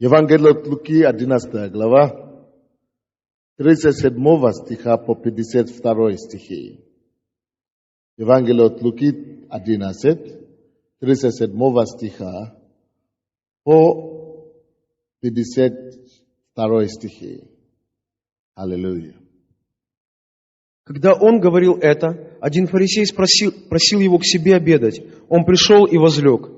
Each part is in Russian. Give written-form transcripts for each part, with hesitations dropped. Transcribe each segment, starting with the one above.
Евангелие от Луки, 11 глава, 37 стиха по 52 стихи. Евангелие от Луки, 11, 37 стиха по 52 стихи. Аллилуйя. Когда он говорил это, один фарисей просил его к себе обедать. Он пришел и возлег.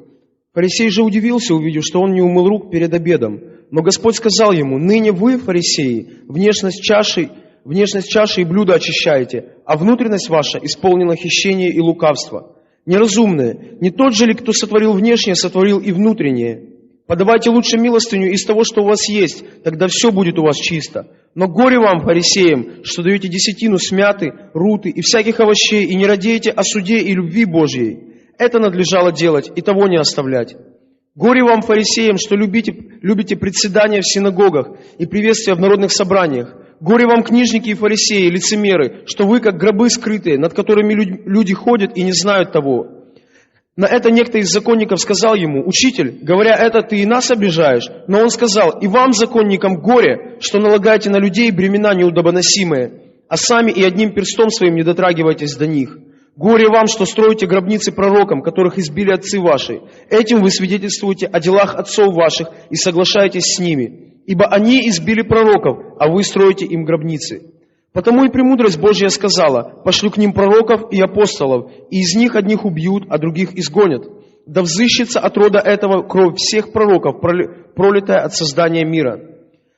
Фарисей же удивился, увидев, что он не умыл рук перед обедом. Но Господь сказал ему: «Ныне вы, фарисеи, внешность чаши и блюда очищаете, а внутренность ваша исполнена хищения и лукавства. Неразумные, не тот же ли, кто сотворил внешнее, сотворил и внутреннее? Подавайте лучше милостыню из того, что у вас есть, тогда все будет у вас чисто. Но горе вам, фарисеям, что даете десятину смяты, руты и всяких овощей, и не радеете о суде и любви Божьей. Это надлежало делать, и того не оставлять. Горе вам, фарисеям, что любите председания в синагогах и приветствия в народных собраниях. Горе вам, книжники и фарисеи, лицемеры, что вы, как гробы скрытые, над которыми люди ходят и не знают того». На это некто из законников сказал ему: «Учитель, говоря это, ты и нас обижаешь». Но он сказал: «И вам, законникам, горе, что налагаете на людей бремена неудобоносимые, а сами и одним перстом своим не дотрагиваетесь до них. Горе вам, что строите гробницы пророкам, которых избили отцы ваши. Этим вы свидетельствуете о делах отцов ваших и соглашаетесь с ними. Ибо они избили пророков, а вы строите им гробницы. Потому и премудрость Божья сказала: пошлю к ним пророков и апостолов, и из них одних убьют, а других изгонят. Да взыщется от рода этого кровь всех пророков, пролитая от создания мира.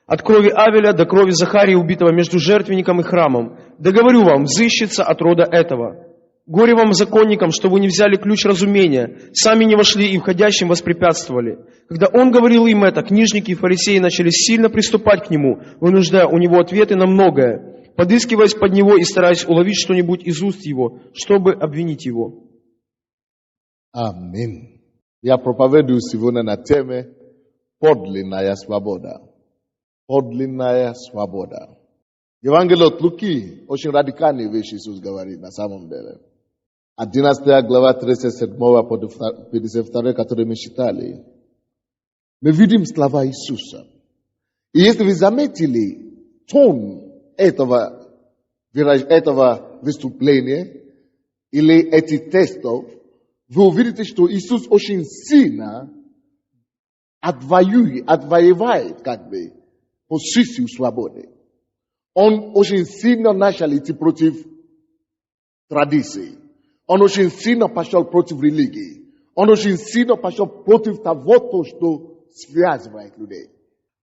От крови Авеля до крови Захарии, убитого между жертвенником и храмом. Да говорю вам, взыщется от рода этого. Горе вам, законникам, что вы не взяли ключ разумения, сами не вошли и входящим воспрепятствовали». Когда он говорил им это, книжники и фарисеи начали сильно приступать к нему, вынуждая у него ответы на многое, подыскиваясь под него и стараясь уловить что-нибудь из уст его, чтобы обвинить его. Аминь. Я проповедую сегодня на теме «Подлинная свобода». Подлинная свобода. Евангелие от Луки очень радикальные вещи Иисус говорит на самом деле. 11 глава 37 по 52, которые мы читали. Мы видим слова Иисуса. И если вы заметили тон этого выступления или этих текстов, вы увидите, что Иисус очень сильно отвоевает позицию свободы. Он очень сильно начал идти против традиций. Он очень сильно пошел против религии. Он очень сильно пошел против того, что связывает людей.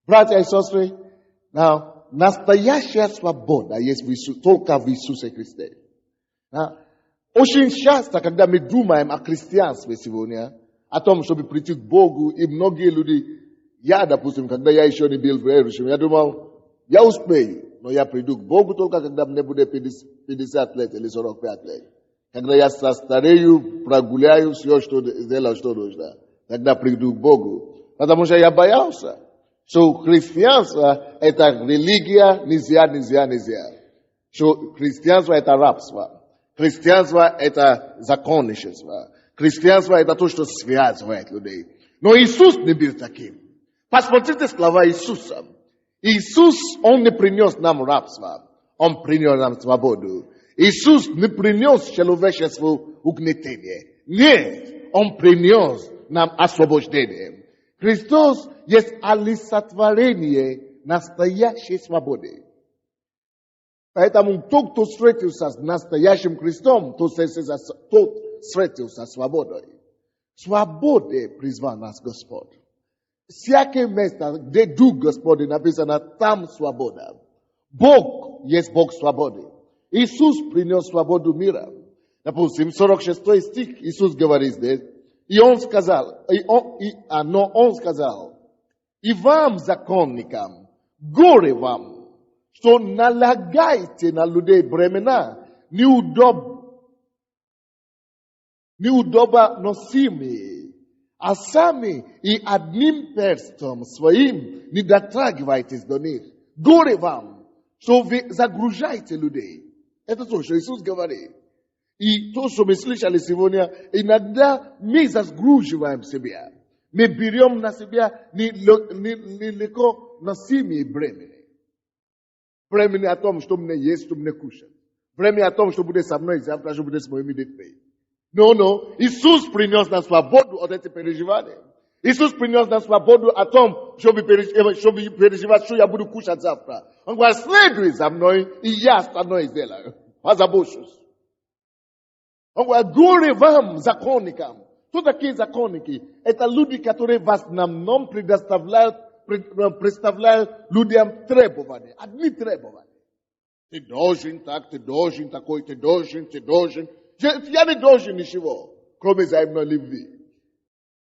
Братья и сестры, настоящая свобода есть только в Иисусе Христе. Очень часто, когда мы думаем о христианстве сегодня, о том, чтобы прийти к Богу, и многие люди, я, допустим, когда я еще не был в Иерусалиме, я думал, я успею, но я приду к Богу только когда мне будет 50 лет или 45 лет. Когда я состарею, прогуляю все, что сделал, что нужно, тогда приду к Богу. Потому что я боялся, что христианство – это религия, нельзя. Что христианство – это рабство. Христианство – это законничество. Христианство – это то, что связывает людей. Но Иисус не был таким. Посмотрите слова Иисуса. Иисус, Он не принес нам рабство, Он принес нам свободу. Иисус не принес человечеству угнетение. Нет, Он принес нам освобождение. Христос есть олицетворение настоящей свободы. Поэтому тот, кто встретился с настоящим Христом, тот встретился с свободой. Свободе призвал нас Господь. Всякое место, где Дух Господень написано, там свобода. Бог есть Бог свободы. Иисус принес свободу мира. Допустим, 46 стих Иисус говорит здесь. И Он сказал, но Он сказал: «И вам, законникам, горе вам, что налагаете на людей бремена неудобоносимые, а сами и одним перстом своим не дотрагивайтесь до них. Горе вам, что вы загружаете людей». Это то, что Иисус говорит. И то, что мы слышали сегодня, иногда мы загруживаем себя. My берем на себя нелегко носимые бремени. Бремени о том, что мне есть, что мне кушать. Бремени о том, что будет со мной завтра, что будет с моими детьми. Но, Иисус принес нам свободу от этих переживаний. Иисус принес нам свободу о том, чтобы переживать, что я буду кушать завтра. Он говорит, следуй за мной, и я остальное сделаю. Позабочусь. Он говорит, горе вам, законникам. Кто такие законники? Это люди, которые в основном представляют людям требования. Одни требования. Ты должен так, ты должен такой, ты должен. Я не должен ничего, кроме взаимной любви.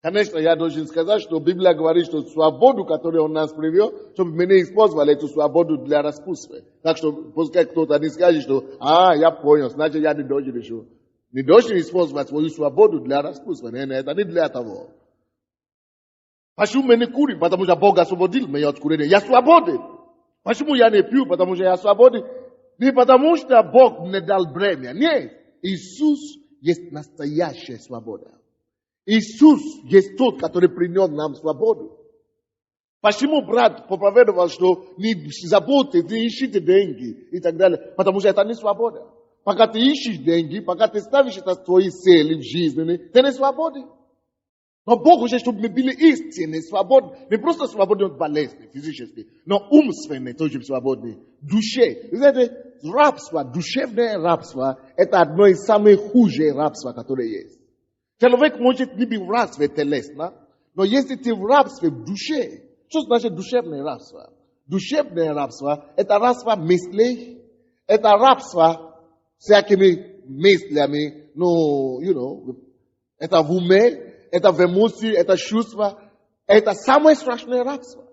Конечно, я должен сказать, что Библия говорит, что свободу, которую Он нас привел, чтобы мы не использовали эту свободу для распутства. Так что пускай кто-то не скажет, что я понял, значит я не должен ничего. Не должен использовать свою свободу для распутства. Это не для того. Почему мы не курим? Потому что Бог освободил меня от курения. Я свободен. Почему я не пью? Потому что я свободен. Не потому что Бог мне дал бремя. Нет. Иисус есть настоящая свобода. Иисус есть тот, который принес нам свободу. Почему брат проповедовал, что не заботьтесь, не ищите деньги и так далее? Потому что это не свобода. Пока ты ищешь деньги, пока ты ставишь это свои цели в жизни, ты не свободен. Но Бог хочет, чтобы мы были истинны, свободны. Не просто свободны от болезни физически, но умственны тоже свободны. Душе. Знаете, рабство, душевное рабство, это одно из самых худших рабства, которое есть. Человек может не быть в рабстве телесно, но если ты в рабстве в душе, что значит душевное рабство? Душевное рабство – это рабство мыслей, это рабство всякими мыслями, это в уме, это в эмоции, это чувства, это самое страшное рабство.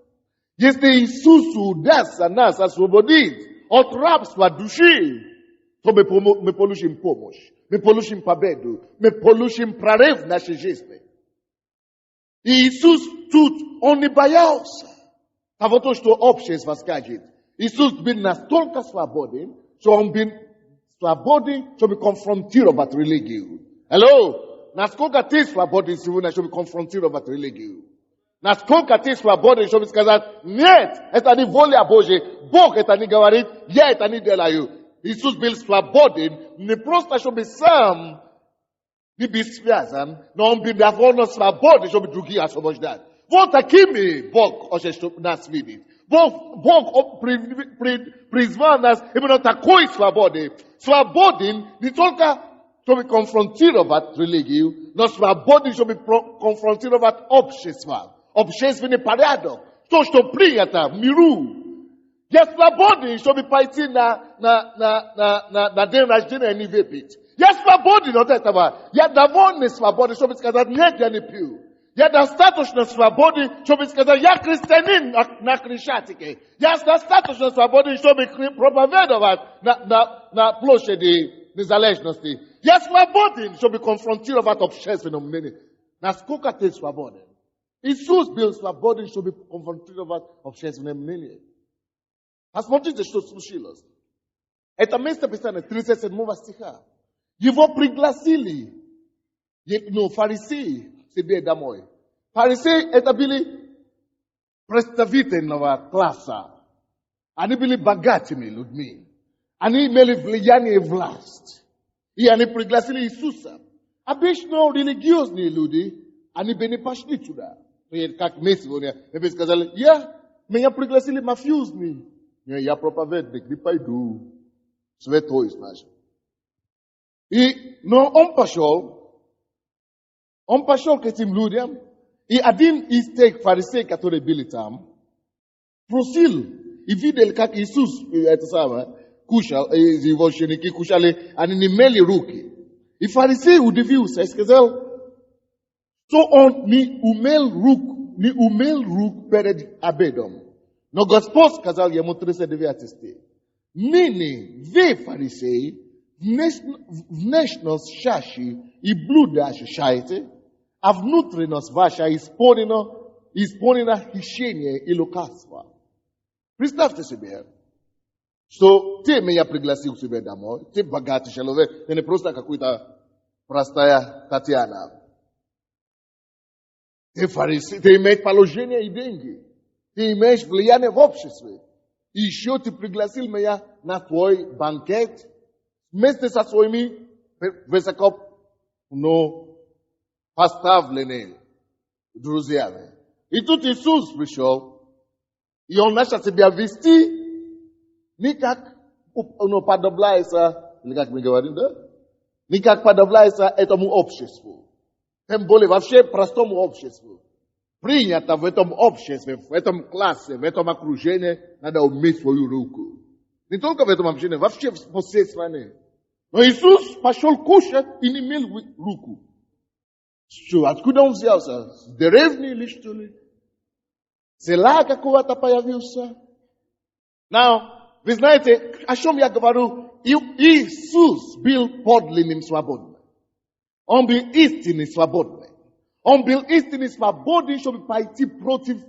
Если Иисус удастся нас освободить от рабства души, то мы получим помощь, мы получим победу, мы получим прорыв в нашей жизни. И Иисус тут, Он не боялся того, что общество скажет. Иисус был настолько свободен, что Он был свободен, чтобы конфронтировать религию. Hello? Насколько ты свободен сегодня, чтобы конфронтировать религию? Насколько ты свободен, чтобы сказать, нет, это не воля Божья, Бог это не говорит, я это не делаю. Иисус был свободен, не просто, чтобы сам не быть связан, но Он был довольно свободен, чтобы другие освобождать. Вот такими Бог хочет нас видеть. Бог призвал нас именно такой свободы. Свободен не только, чтобы конфронтировать религию, но свободен, чтобы конфронтировать общество. Общественный порядок. То, что принято в миру. Я свободен, чтобы пойти на день рождения и не выпить. Я свободен от этого. Я довольно свободен, чтобы сказать, нет, я не пью. Я достаточно свободен, чтобы сказать, я христианин на Крещатике. Я достаточно свободен, чтобы проповедовать на площади незалежности. Я свободен, чтобы конфронтировать общественное мнение. Насколько ты свободен? Иисус был свободен, чтобы конфронтировать общественное мнение. Посмотрите, что случилось. Это место Писания 37 стиха. Его пригласили, фарисеи, себе домой. Фарисеи это были представительного класса. Они были богатыми людьми. Они имели влияние и власть. И они пригласили Иисуса. Обычно религиозные люди, они бы не пошли туда. Как мы сегодня, мы бы сказали, меня пригласили мафиозные. Я проповедник, не пойду. Святой, значит. Но он пошел к этим людям, и один из тех фарисеев, которые были там, просил и видел, как Иисус, кушал, его ученики кушали, они не имели руки. И фарисей удивился и сказал, что он не умел рук перед обедом. Но Господь сказал ему 39 стих. Ныне вы, фарисеи, внешность чаши и блюда ощущаете, а внутренность ваша исполнена хищения и лукавства. Представьте себе, что ты меня пригласил к себе домой, ты богатый человек, ты не просто какая-то простая Татьяна. Ты имеешь положение и деньги. Ты имеешь влияние в обществе. И еще ты пригласил меня на твой банкет вместе со своими высоко поставленными друзьями. И тут Иисус пришел, и Он начал себя вести не как подобляется, или как мы говорим, да? Не как подобляется этому обществу. Тем более вообще простому обществу. Принято в этом обществе, в этом классе, в этом окружении, надо уметь свою руку. Не только в этом общении, вообще по всей стране. Но Иисус пошел кушать и не имел руку. Что, откуда он взялся? С деревни или что ли? Села какого-то появился? Вы знаете, о чем я говорю? Иисус был подлинным свободным. Он был истинно свободным. Он был истинно свободным, чтобы пойти против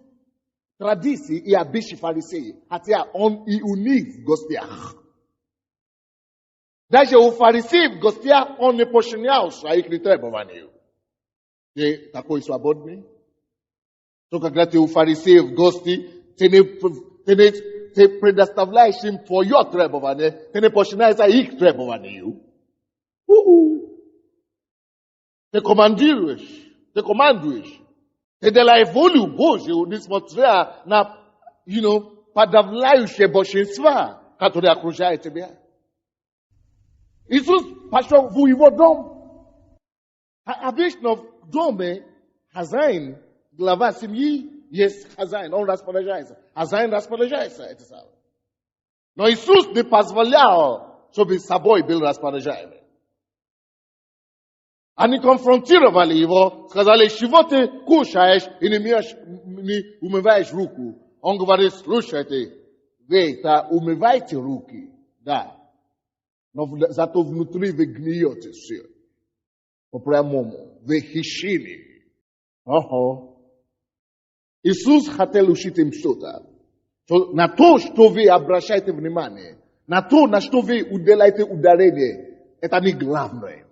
традиций и обычаи фарисеев. Хотя он и у них в гостях. Даже у фарисеев в гостях он не подчинялся их требованию. Ты такой свободный? То когда ты у фарисеев в гости, ты предоставляешь им твое требование, ты не подчиняешься их требованию. Ты командуешь. Ты делаешь волю Божью, несмотря на, подавляющее большинство, которое окружает тебя. Иисус пошел в его дом. Обычно в доме хозяин, глава семьи, есть хозяин, он распоряжается. Хозяин распоряжается, это самое. Но Иисус не позволял, чтобы собой был распоряжаемый. Они конфронтировали его, сказали, чего ты кушаешь и не умываешь руку. Он говорит, слушайте, вы-то умывайте руки, да. Но зато внутри вы гниете все. По-прямому. Вы хищили. Иисус хотел учить им что-то. На то, что вы обращаете внимание, на то, на что вы уделяете ударение, это не главное.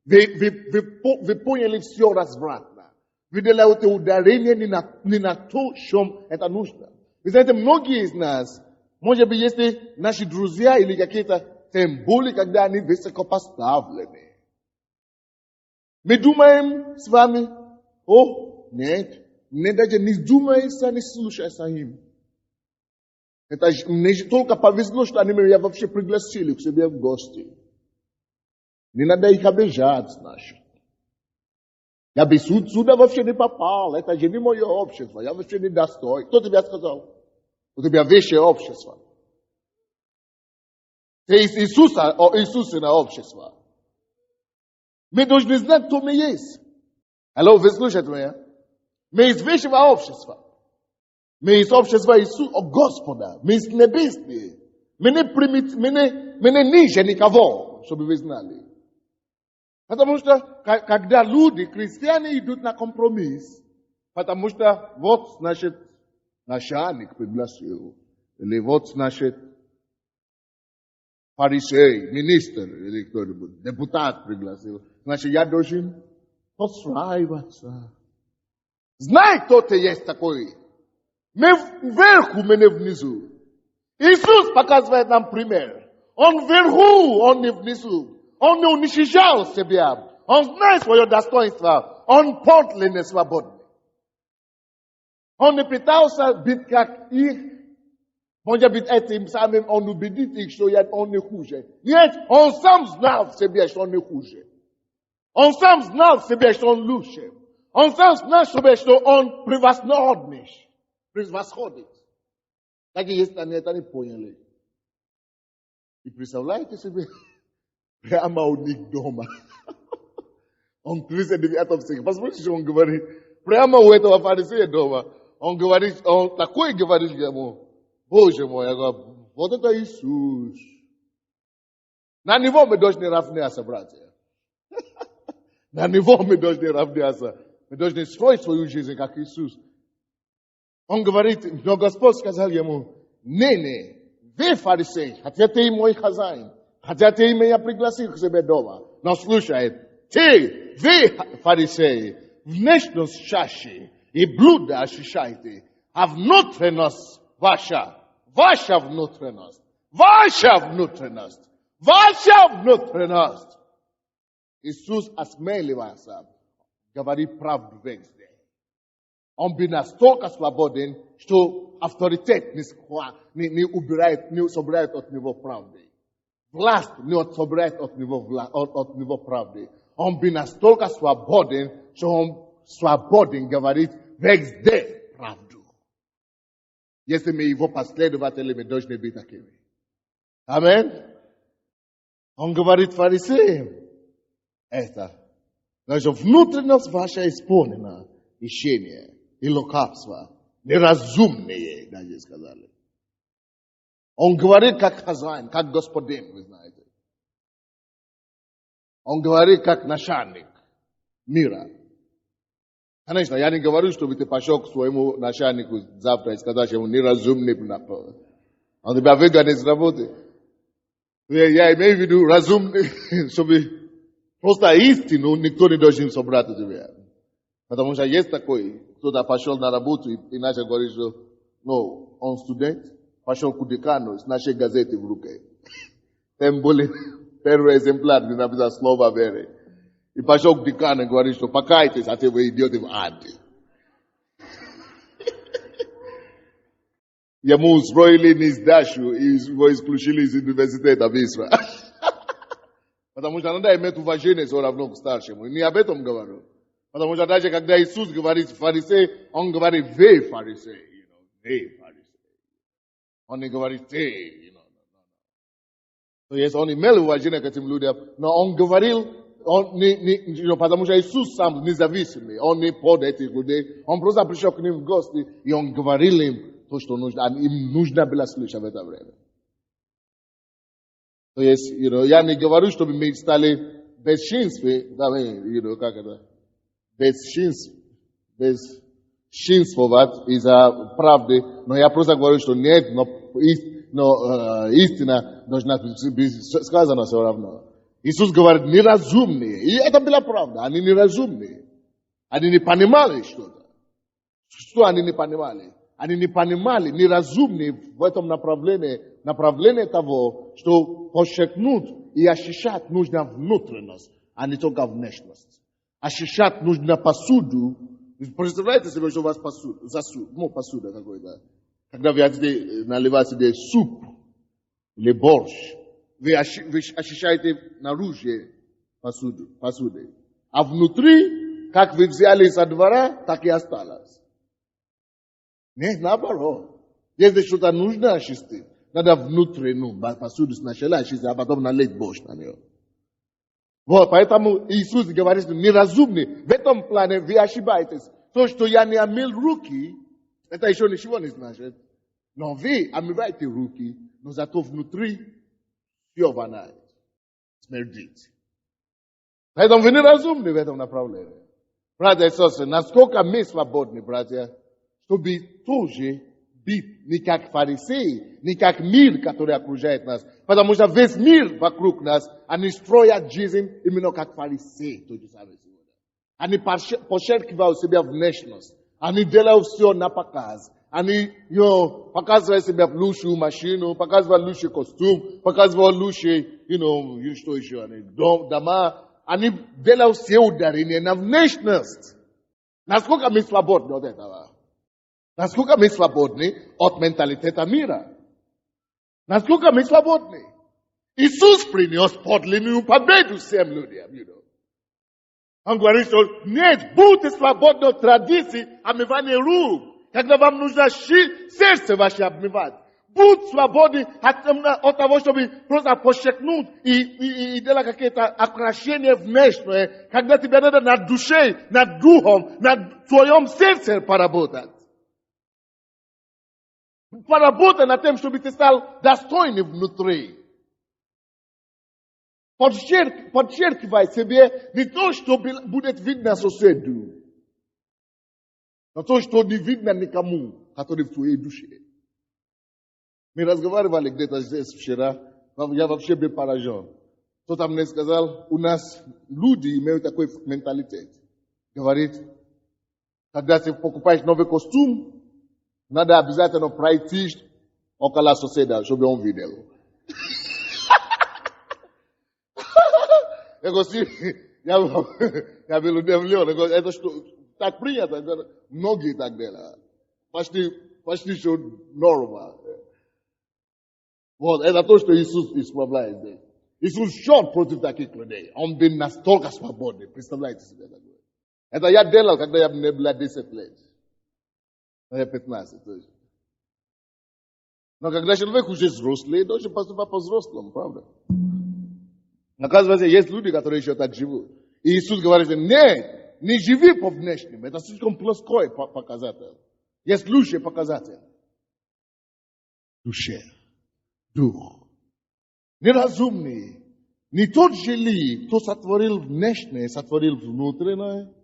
Вы поняли все развратно. Вы делаете ударение не на то, чем это нужно. Вы знаете, многие из нас, может быть, если наши друзья или какие-то, тем более, когда они высокопоставлены. Мы думаем с вами, нет, не даже не думается, не слушайся им. Это мне только повезло, что они меня вообще пригласили к себе в гости. Не надо их обижать, значит. Я бы сюда вообще не попал. Это же не мое общество. Я вообще не достоин. Кто тебе сказал? У тебя высшее общество. Ты из Иисусина общество. Мы должны знать, кто мы есть. Алло, вы слушаете меня? Мы из высшего общества. Мы из общества Иисуса, Господа. Мы из небесные. Мы не ниже никого, чтобы вы знали. Потому что, когда люди, христиане, идут на компромисс, потому что вот, значит, начальник пригласил, или вот, значит, фарисей, министр, или кто-нибудь, депутат пригласил, значит, я должен подстраиваться. Знай, кто ты есть такой. Мы вверху, мы не внизу. Иисус показывает нам пример. Он вверху, он не внизу. Он не уничижал себя. Он знает свое достоинство. Он подлинно свободный. Он не пытался быть как их. Может быть, этим самым он убедит их, что он не хуже. Нет, он сам знал в себе, что он не хуже. Он сам знал в себе, что он лучше. Он сам знал в себе, что он превосходит. Так и есть, они это не поняли. И представляете себе, прямо у них дома. Он 39 стих. Посмотрите, что он говорит. Прямо у этого фарисея дома. Он говорит, он такой говорит ему, Боже мой, я говорю, вот это Иисус. На него мы должны равняться, братья. На него мы должны равняться. Мы должны строить свою жизнь, как Иисус. Он говорит, но Господь сказал ему, не, вы фарисей, хотя ты мой хозяин, хотя ты меня пригласил к себе дома. Но слушай, вы фарисеи, внешность чаще И блуда ощущаете. А внутренность ваша внутренность. Ваша внутренность. Ваша внутренность. Иисус осмеливается говорить правду везде. Он был настолько свободен, что авторитет не убирает, не собирает от него правды. Власть не собирает от него правды. Он был настолько свободен, что он свободен говорит везде правду. Если мы его последователи, мы должны быть такими. Аминь. Он говорит фарисеям это. Значит, внутренность ваша исполнена ищение и лукавство. Неразумные, даже сказали. Он говорит как хозяин, как господин, вы знаете. Он говорит как начальник мира. Конечно, я не говорю, чтобы ты пошел к своему начальнику завтра и сказал ему неразумный. Он тебя выгонит с работы. Я имею в виду разумный, чтобы просто истину никто не должен собрать у тебя. Потому что есть такой, кто-то пошел на работу и начал говорить, что он студент, пошел к декану с нашей газетой в руке. Тем более первый экземпляр, где написано слово веры. И пошел к декану и говорит, что покайтесь, а вы идете в ад. Ему устроили несдачу и его исключили из университета в Израиле. Потому что надо иметь уважение все равно к старшему. Не об этом говорю. Потому что даже когда Иисус говорит фарисей, он говорит вы фарисей. Вы фарисей. Он не говорит ты. То есть он имел уважение к этим людям, но он говорил, потому что Иисус сам независимый, он не под этих людей. Он просто пришел к ним в гости, и он говорил им то, что нужно, им нужно было слышать в это время. То есть, я не говорю, чтобы мы стали бесчинствовать из-за правды, но я просто говорю, что нет, но истина должна быть сказана все равно. Иисус говорит, неразумные. И это была правда, они неразумные. Они не понимали что-то. Что они не понимали? Они не понимали, неразумные в этом направлении того, что подчеркнуть и ощущать нужно внутренность, а не только внешность. Ощущать нужно посуду. Представляете себе, что у вас посуда какой-то. Когда вы хотите наливать себе суп или борщ, вы ощущаете наружу посуды. А внутри, как вы взяли из двора, так и осталось. Нет, наоборот. Если что-то нужно очистить, надо внутри, посуду сначала очистить, а потом налить борщ на нее. Вот, поэтому Иисус говорит, что неразумный. В этом плане вы ошибаетесь. То, что я не омыл руки, это еще ничего не значит. Но вы омываете руки, но зато внутри все воняет, смердит. Поэтому вы неразумны в этом направлении. Братья и сестры, насколько мы свободны, братья, чтобы тоже быть не как фарисеи, не как мир, который окружает нас. Потому что весь мир вокруг нас, они строят жизнь именно как фарисеи. Они подчеркивают себя внешность. Они делают все на показ. Они показывают себя в лучшую машину, показывают лучший костюм, показывают лучшие, что еще, дома. Они делают все ударения на внешность. Насколько мы свободны от этого? Насколько мы свободны от менталитета мира? Насколько мы свободны? Иисус принес подлинную победу всем людям. Он говорит, что нет, будьте свободны от традиций омывания рук. Когда вам нужно сердце ваше обмывать. Будь свободны от того, чтобы просто подчеркнуть и делать какие-то украшения внешние. Когда тебе надо над душой, над духом, над твоем сердце поработать. Поработай над тем, чтобы ты стал достойным внутри. Подчеркивай себе не то, что будет видно соседу, но то, что не видно никому, который в твоей душе. Мы разговаривали где-то здесь вчера, я вообще был поражен. Кто-то мне сказал, у нас люди имеют такой менталитет. Говорит, Когда se покупаешь новый костюм, надо обязательно пройти около соседа, чтобы он видел. Я говорю, я был удивлен. Я говорю, это что, так принято? Многие так делают. Почти что норма. Вот, это то, что Иисус исправляет здесь. Иисус шел против таких людей. Он был настолько свободный. Представляете себе такое? Это я делал, когда я мне было 10 лет. Я 15. Но когда человек уже взрослый, должен поступать по-взрослому, правда? Оказывается, есть люди, которые еще так живут. И Иисус говорит, нет, не живи по внешнему. Это слишком плоской показатель. Есть лучший показатель. Душе. Дух. Неразумный. Не тот же ли, кто сотворил внешнее, сотворил внутреннее?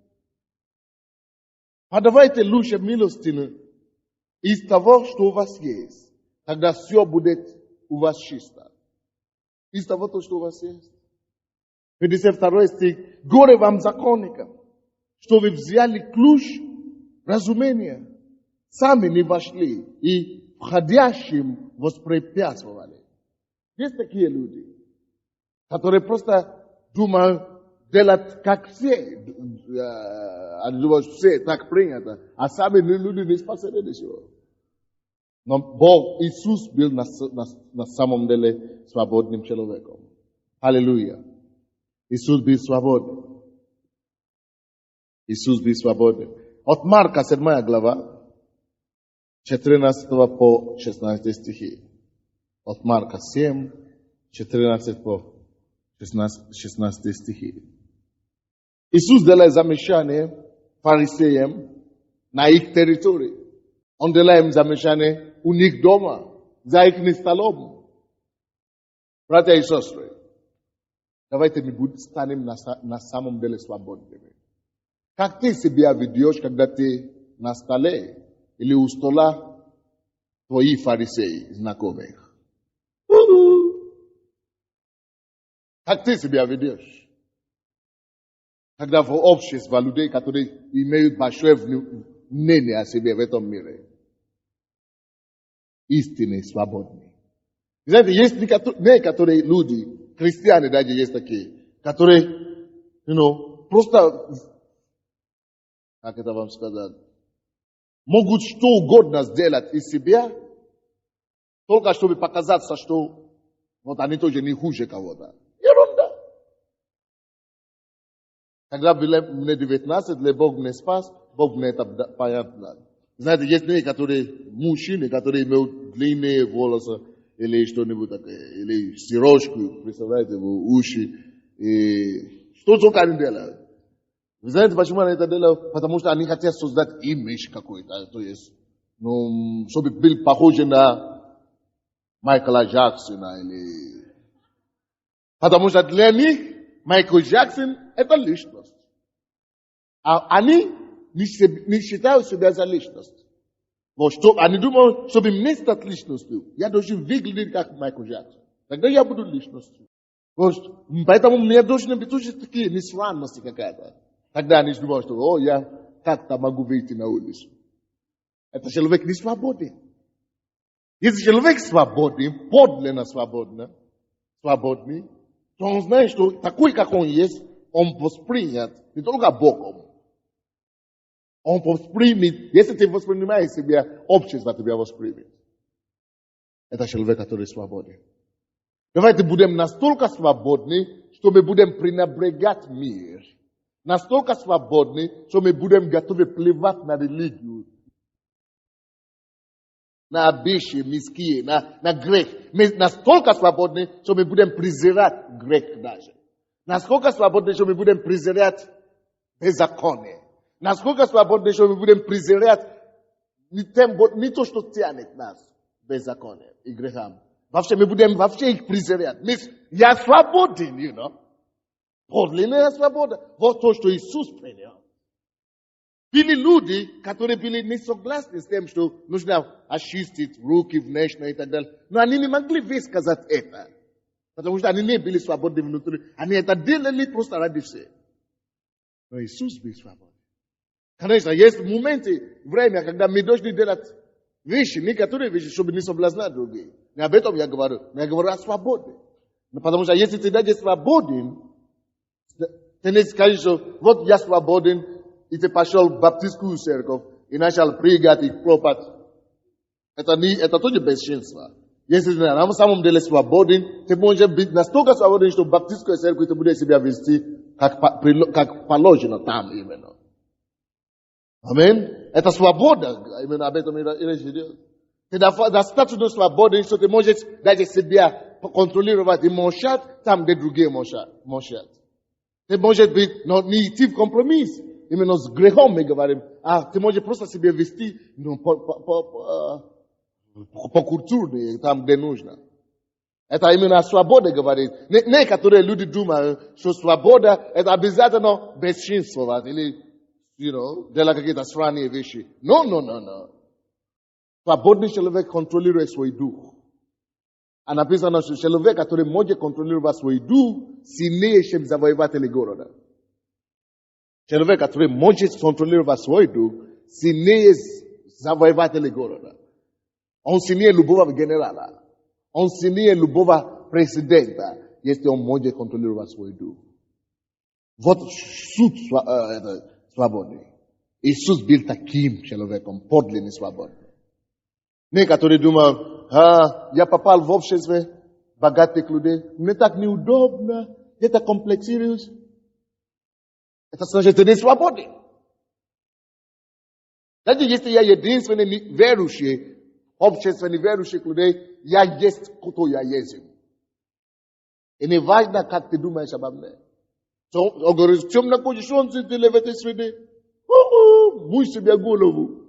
Подавайте лучше милостину из того, что у вас есть. Тогда все будет у вас чисто. Из того, что у вас есть. 52 стих. Горе вам, законникам, что вы взяли ключ разумения, сами не вошли и входящим воспрепятствовали. Есть такие люди, которые просто думают, делать как все. Они думают, все так принято, а сами люди не спасены ничего. Но Бог, Иисус был на самом деле свободным человеком. Аллилуйя. Иисус был свободен. Иисус был свободен. От Марка 7 глава, 14 по 16 стихи. От Марка 7, 14 по 16 стихи. Иисус делает замечание фарисеям на их территории. Он делает им замечание у них дома, за их столом. Братья и сестры, давайте мы станем на самом деле свободными. Как ты себя ведешь, когда ты на столе или у стола твои фарисеи, знакомых? Как ты себя ведешь? Когда в обществе людей, которые имеют большое мнение о себе в этом мире. Истинные, свободные. Знаете, есть некоторые люди, христиане даже есть такие, которые, просто, как это вам сказать, могут что угодно сделать из себя, только чтобы показаться, что вот они тоже не хуже кого-то. Ерунда. Когда мне 19 лет, Бог мне спас, Бог мне это понятно. Знаете, есть некоторые мужчины, которые имеют длинные волосы или что-нибудь такое, или сирочку, представляете, в уши. И что только они делают? Вы знаете, почему они это делают? Потому что они хотят создать имидж какой-то, то есть, чтобы был похож на Майкла Джексона или... Потому что для них Майкл Джексон – это личность. А они не считают себя за личность. Вот что, они думают, чтобы мне стать личностью, я должен выглядеть как Майкл Джексон. Тогда я буду личностью. Вот, поэтому мне должны быть тоже такие несравненности какая-то. Тогда они думают, что я как-то могу выйти на улицу. Это человек не свободен. Если человек свободен, подлинно свободный, то он знает, что такой, как он есть, он воспринят не только Богом. Он воспримет, если ты воспринимаешь себя, общество тебя воспримет. Это человек, который свободен. Давайте будем настолько свободны, что мы будем пренебрегать мир. Настолько свободны, что мы будем готовы плевать на религию, на обычаи мирские, на грех. Мы настолько свободны, что мы будем презирать грех даже. Насколько свободны, что мы будем презирать беззаконие. Насколько свободны, что мы будем презирать не то, что тянет нас беззаконие и грехам. Вообще, мы будем их презирать. Я свободен, Подлинная свобода. Вот то, что Иисус принял. Были люди, которые были не согласны с тем, что нужно очистить руки внешне и так далее. Но они не могли высказать это. Потому что они не были свободны внутри. Они это делали просто ради всех. Но Иисус был свободен. Конечно, есть моменты, время, когда мы должны делать вещи, некоторые вещи, чтобы не соблазнять других. Не об этом я говорю. Я говорю о свободе. Потому что если ты даже свободен, ты не скажешь, что вот я свободен, и ты пошел в баптистскую церковь и начал прыгать и хлопать. Это тоже бесчинство. Если ты на самом деле свободен, ты можешь быть настолько свободен, что в баптистской церкви ты будешь себя вести как положено там именно. Аминь. Это свобода. Именно об этом и речь идет. Ты достаточно свободен, что ты можешь даже себя контролировать и молчать там, где другие молчат. Ты можешь быть, но не идти в компромисс. Именно с грехом мы говорим. Ты можешь просто себя вести по культуре, там, где нужно. Это именно свобода говорит. Некоторые люди думают, что свобода это обязательно бесчинствовать или, делать какие-то странные вещи. No. Свободный человек контролирует свой дух. А написано, что человек, который может контролировать свой дух, сильнее, чем завоеватели города. Человек, который может контролировать свой дух, сильнее завоеватели города. Он сильнее любого генерала. Он сильнее любого президента, если он может контролировать свой дух. Вот суть свободы. Иисус был таким человеком, подлинный свободный. Некоторые думают, я попал в общество богатых людей, мне так неудобно, я так комплексируюсь. Это значит, ты не свободен. Даже если я единственный верующий, общество неверующих людей, я есть, кто я есть. И не важно, как ты думаешь обо мне. Он говорит, в чем находишься, он сидит в этой среде? Муж себе голову.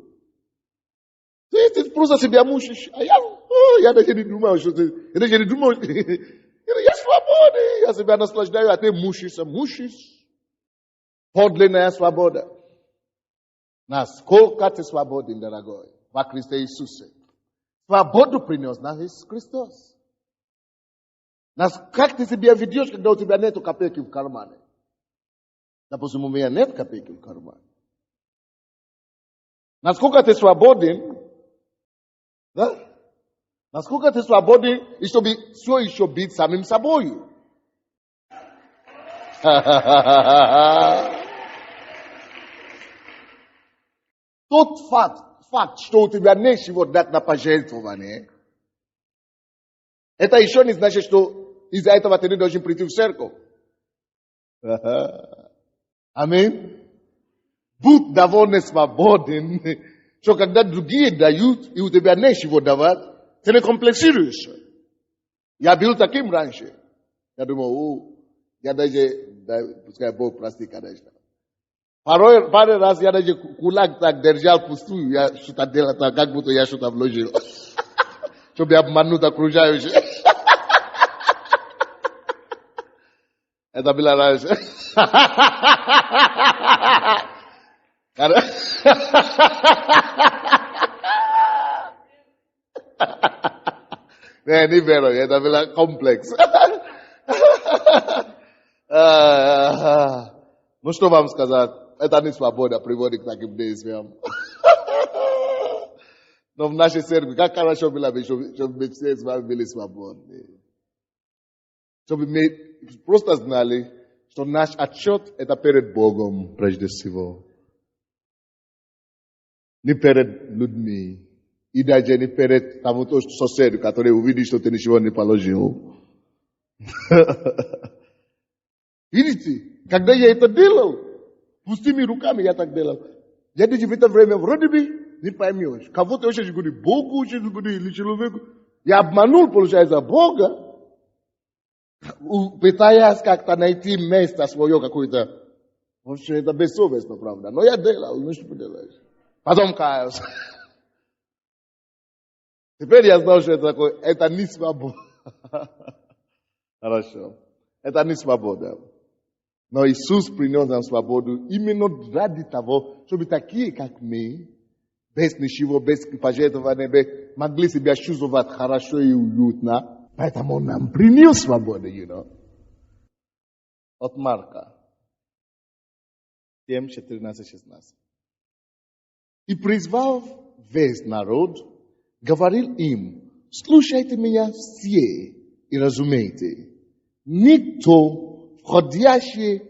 Ты просто себя мучишь. А я даже не думаю, что ты... Я даже не думаю... Я свободен. Я себя наслаждаю, а ты мучишься. Подлинная свобода. Насколько ты свободен, дорогой, во Христе Иисусе. Свободу принес нас Иисус Христос. Как ты себя ведешь, когда у тебя нет копейки в кармане? Допустим, у меня нет копейки в кармане. Насколько ты свободен, да? Насколько ты свободен, и чтобы все еще быть самим собой. Тот факт, что у тебя нечего дать на пожертвование, это еще не значит, что из-за этого ты не должен прийти в церковь. Аминь. Будь довольно свободен, что когда другие дают, и у тебя нечего давать, ты не комплексируешься. Я был таким раньше. Я думал, я даже, пускай Бог простит, конечно. Пару раз я даже кулак так держал пустую, я что-то делал так, как будто я что-то вложил. Чтобы обмануть окружающих. Это было раньше. Не верю, это было комплекс. Ну что вам сказать? Это не свобода приводит к таким действиям. Но в нашей церкви, как хорошо было бы, чтобы мы все с вами были свободны. Чтобы мы просто знали, что наш отчет это перед Богом прежде всего. Не перед людьми. И даже не перед тому соседу, который увидит, что ты ничего не положил. Видите, когда я это делал, пустыми руками я так делал. Я даже в это время вроде бы не поймешь. Кого-то очень говорит Богу, очень говорит или человеку. Я обманул, получается, Бога, пытаясь как-то найти место свое какое-то. Вообще, это бессовестно, правда. Но я делал, ну что поделаешь. Потом каялся. Теперь я знал, что это такое. Это не свобода. Хорошо. Это не свобода. Но Иисус принес нам свободу именно ради того, чтобы такие, как мы, без ничего, без пожертвования, могли себя чувствовать хорошо и уютно. Поэтому Он нам принес свободу, От Марка 7, 14, 16. И призвав весь народ, говорил им: слушайте меня все и разумейте. Ничто входящее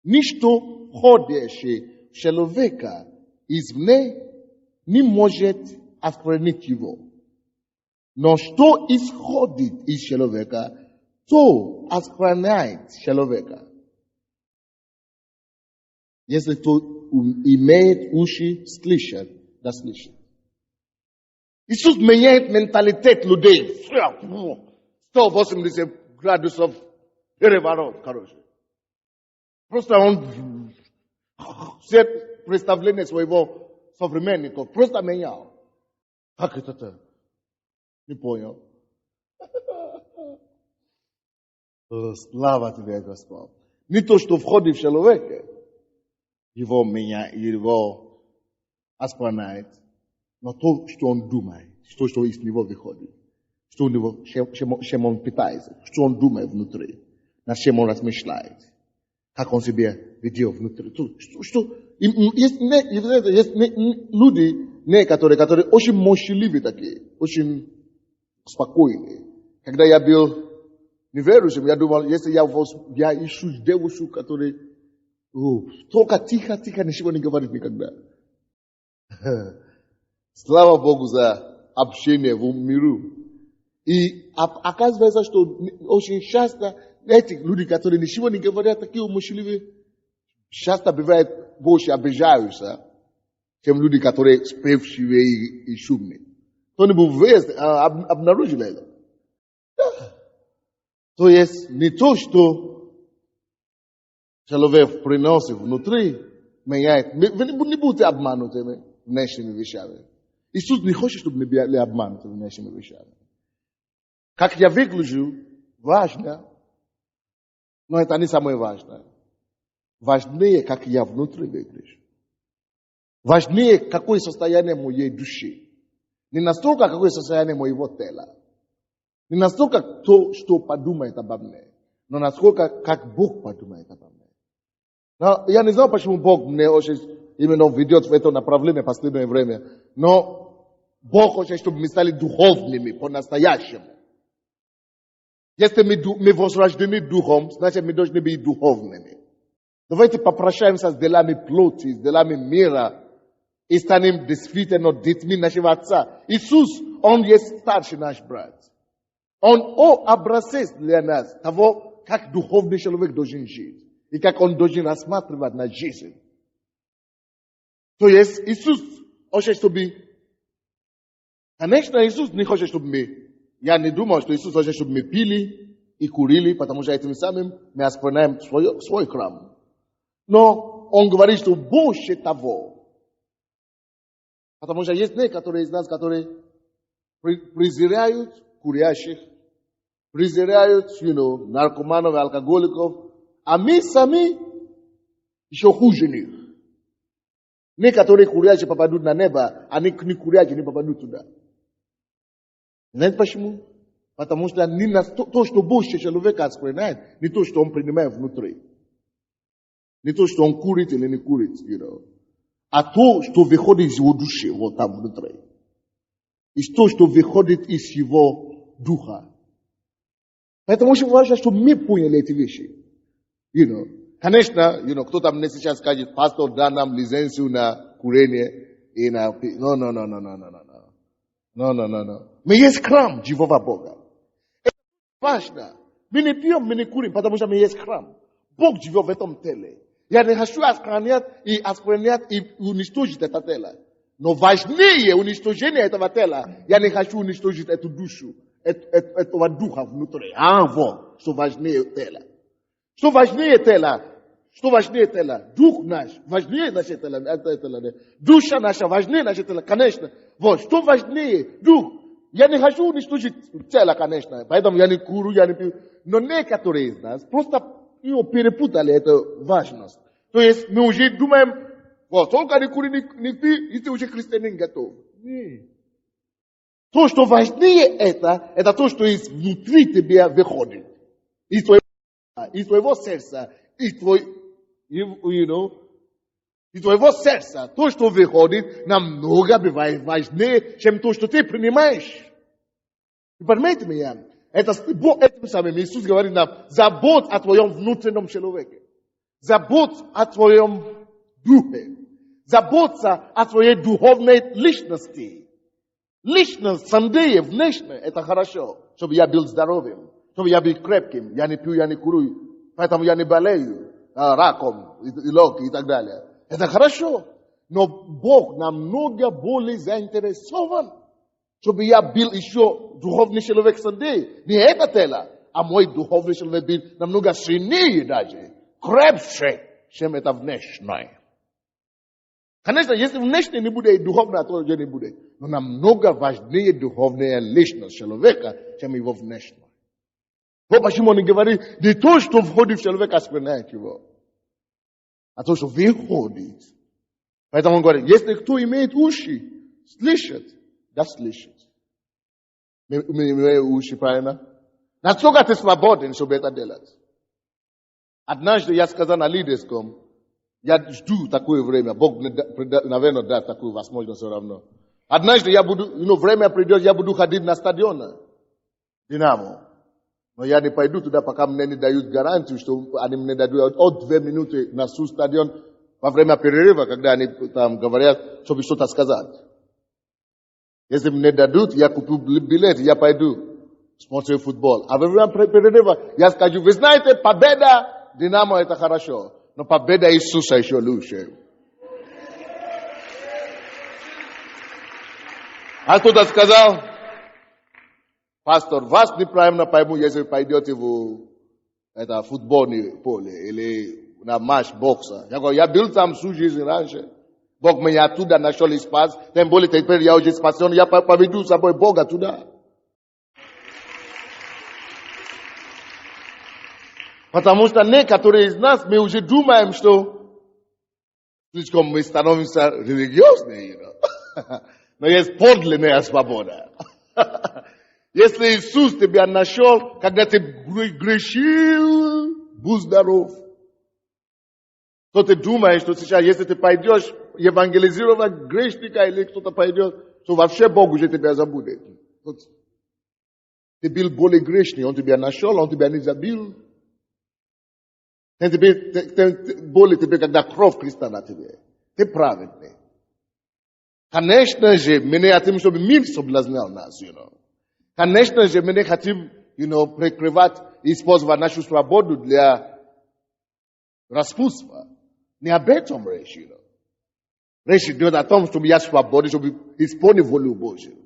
в человека извне не может осквернить его. Но что исходит из человека, то оскверняет человека. Если кто имеет уши слышать, да слышит. Иисус меняет менталитет людей. 180 градусов переворот, короче. Просто он все представления своего современников просто менял. Как это-то? Не понял. Слава тебе, Господь. Не то, что входит в человека, его оскверняет, но то, что он думает, то, что из него выходит, что у него, чем он питается, что он думает внутри, над чем он размышляет, как он себя ведет внутри. Есть люди, которые очень молчаливые такие, очень спокойные. Когда я был неверующим, я думал, если я ищу девушку, которая только тихо, ничего не говорит никогда. Слава Богу за общение в миру. И оказывается, что очень часто эти люди, которые ничего не говорят, такие молчаливые, часто бывает больше обижаются, чем люди, которые спевшие и шумные. Кто-нибудь обнаружил это? То есть не то, что человек приносит внутри, меняет. Вы не будете обмануты внешними вещами. Иисус не хочет, чтобы мы были обмануты внешними вещами. Как я выгляжу, важно, но это не самое важное. Важнее, как я внутри выгляжу. Важнее, какое состояние моей души. Не настолько, какое состояние моего тела. Не настолько то, что подумает обо мне, но насколько, как Бог подумает обо мне. Но я не знаю, почему Бог мне очень именно ведет в это направление в последнее время, но Бог хочет, чтобы мы стали духовными по-настоящему. Если мы возрождены духом, значит, мы должны быть духовными. Давайте попрощаемся с делами плоти, с делами мира и станем действительно детьми нашего Отца. Иисус, Он есть старший наш брат. Он образец для нас того, как духовный человек должен жить. И как он должен рассматривать на жизнь. То есть Иисус хочет, чтобы... Конечно, Иисус не хочет, чтобы мы... Я не думал, что Иисус хочет, чтобы мы пили и курили, потому что этим самым мы оскверняем свой храм. Но Он говорит, что больше того. Потому что есть некоторые из нас, которые презирают курящих, презирают, наркоманов и алкоголиков, а мы сами еще хуже них. Некоторые курящие попадут на небо, а не курящие не попадут туда. Знаете почему? Потому что не то, что больше человека оскверняет, не то, что он принимает внутри. Не то, что он курит или не курит, а то, что выходит из его души, вот там внутри. И то, что выходит из его духа. Поэтому очень важно, чтобы мы поняли эти вещи. Конечно, кто-то мне сейчас скажет: пастор, дай нам лицензию на курение и на... No. Мы есть храм живого Бога. Это важно. Мы не пьем, мы не курим, потому что мы есть храм. Бог живет в этом теле. Я не хочу осквернять и уничтожить это тело. Но важнее уничтожение этого тела, я не хочу уничтожить эту душу, этого духа внутри. Вот, что важнее тела. Что важнее тела? Что важнее тела? Дух наш. Важнее наше тело. Душа наша важнее наше тело, конечно. Вот, что важнее? Дух. Я не хочу уничтожить тело, конечно. Поэтому я не курю, я не пью. Но некоторые из нас просто перепутали эту важность. То есть мы уже думаем, вот, только не кури, не пи, и ты уже христианин готов. Нет. То, что важнее это то, что внутри тебя выходит. Из твоего сердца, из И твоего сердца, то, что выходит, намного бывает важнее, чем то, что ты принимаешь. Вы понимаете меня? Этим самым Иисус говорит нам, заботь о твоем внутреннем человеке. Заботь о твоем духе. Заботься о твоей духовной личности. Личность, сандея, внешне, это хорошо, чтобы я был здоровым, чтобы я был крепким, я не пью, я не курю, поэтому я не болею раком и так далее. Это хорошо, но Бог намного более заинтересован, чтобы я был еще духовный человек сандея. Не это тело, а мой духовный человек был намного сильнее даже, крепче, чем это внешнее. Конечно, если внешне не будет, и духовное тоже не будет. Но намного важнее духовная личность человека, чем его внешне. Вот почему он говорит, не то, что входит в человека, оскверняет его, а то, что выходит. Поэтому он говорит, если кто имеет уши, слышит, да слышит. Мы имеем уши, правильно? Насколько ты свободен, чтобы это делать? Однажды я сказал на лидерском, я жду такое время. Бог, наверное, даст такую возможность все равно. Однажды я буду, время придет, я буду ходить на стадион. Динамо. Но я не пойду туда, пока мне не дают гарантию, что они мне дают от 2 минуты на стадион во время перерыва, когда они там говорят, чтобы что-то сказать. Если мне дадут, я куплю билет, я пойду смотреть футбол. А во время перерыва я скажу, вы знаете, победа Динамо это хорошо. Но победа Иисуса еще лучше. А кто-то сказал, пастор, вас неправильно пойму, если вы пойдете в это футбольное поле или на матч бокса. Я говорю, я был там всю жизнь раньше. Бог меня оттуда нашел и спас. Тем более теперь я уже спасен, я поведу с собой Бога туда. Потому что некоторые из нас, мы уже думаем, что слишком мы становимся религиозными. Но есть подлинная свобода. Если Иисус тебя нашел, когда ты грешил, будь здоров. То ты думаешь, что сейчас, если ты пойдешь евангелизировать грешника или кто-то пойдет, то вообще Бог уже тебя забудет. Ты был более грешный, Он тебя нашел, Он тебя не забил. Более тебе, когда кровь Христа на тебе. Ты праведный. Конечно же, мы не хотим, чтобы мир соблазнял нас, Конечно же, мы не хотим, прикрывать и использовать нашу свободу для распутства. Не об этом речь, Речь идет о том, чтобы я свободен, чтобы исполнить волю Божию.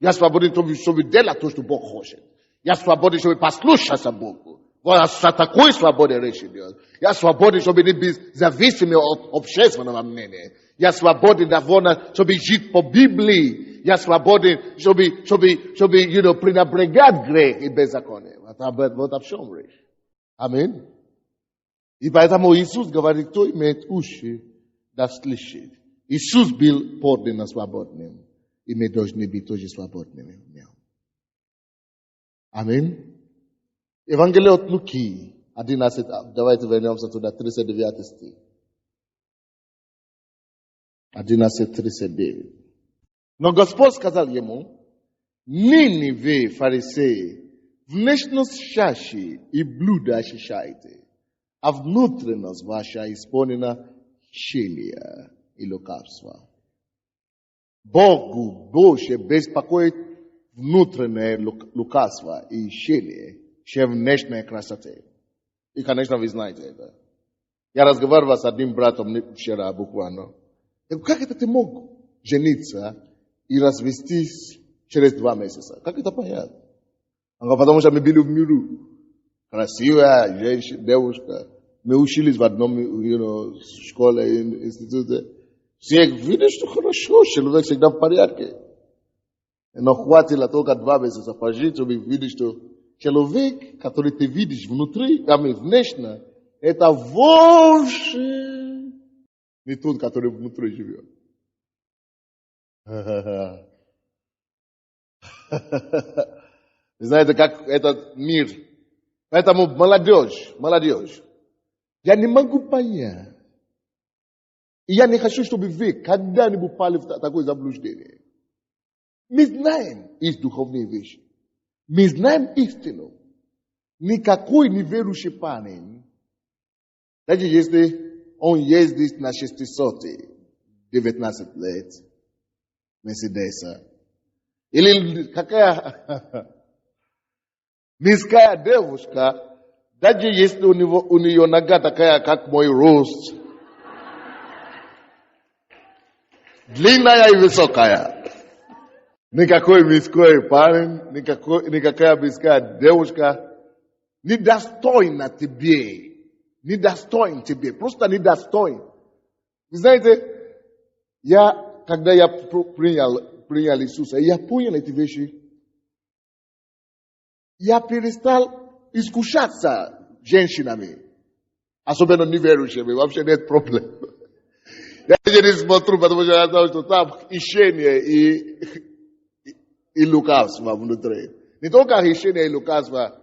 Я свободен, чтобы делать то, что Бог хочет. Я свободен, чтобы послушаться Богу. Вот о такой свободе речь идет. Я свободен, чтобы не быть зависимым от общественного мнения. Я свободен, чтобы жить по Библии. Я свободен, чтобы пренебрегать грех и беззаконие. Вот о чем речь. Аминь. И поэтому Иисус говорит, кто имеет уши, да слышит. Иисус был подлинно свободным. И мы должны быть тоже свободными в нем. Аминь. Евангелие от Луки, 11, давайте вернемся туда, 39 стих. 11:39. Но Господь сказал ему, ныне вы, фарисеи, внешность чаши и блюда очищаете, а внутренность ваша исполнена щелия и лукавства. Богу больше беспокоит внутреннее лукавство и щелие, чем внешняя красота. И, конечно, вы знаете это. Я разговаривал с одним братом вчера буквально. Я говорю, как это ты мог жениться и развестись через 2 месяца? Как это понятно? Он говорит, потому что мы были в миру. Красивая женщина, девушка. Мы учились в одном школе, институте. Все видишь, что хорошо, человек всегда в порядке. Но хватило только 2 месяца пожить, чтобы видеть, что человек, который ты видишь внутри, внешне, это вовсе не тот, который внутри живет. Вы знаете, как этот мир. Поэтому молодежь, я не могу понять. И я не хочу, чтобы вы когда-нибудь пали в такое заблуждение. Мы знаем из духовной вещи. Мы знаем истину. Никакой неверующий парень, даже если он ездит на 619 лет, Мерседеса, или какая низкая девушка, даже если у нее нога такая, как мой рост, длинная и высокая, никакой мирской парень, никакая мирская девушка недостойна тебе. Недостоин тебе. Просто недостоин. Вы знаете, когда я принял Иисуса, я понял эти вещи. Я перестал искушаться женщинами. Особенно неверующими. Вообще нет проблем. Я не смотрю, потому что я знаю, что там хищение и лукавство внутри. Не только хищение и лукавство,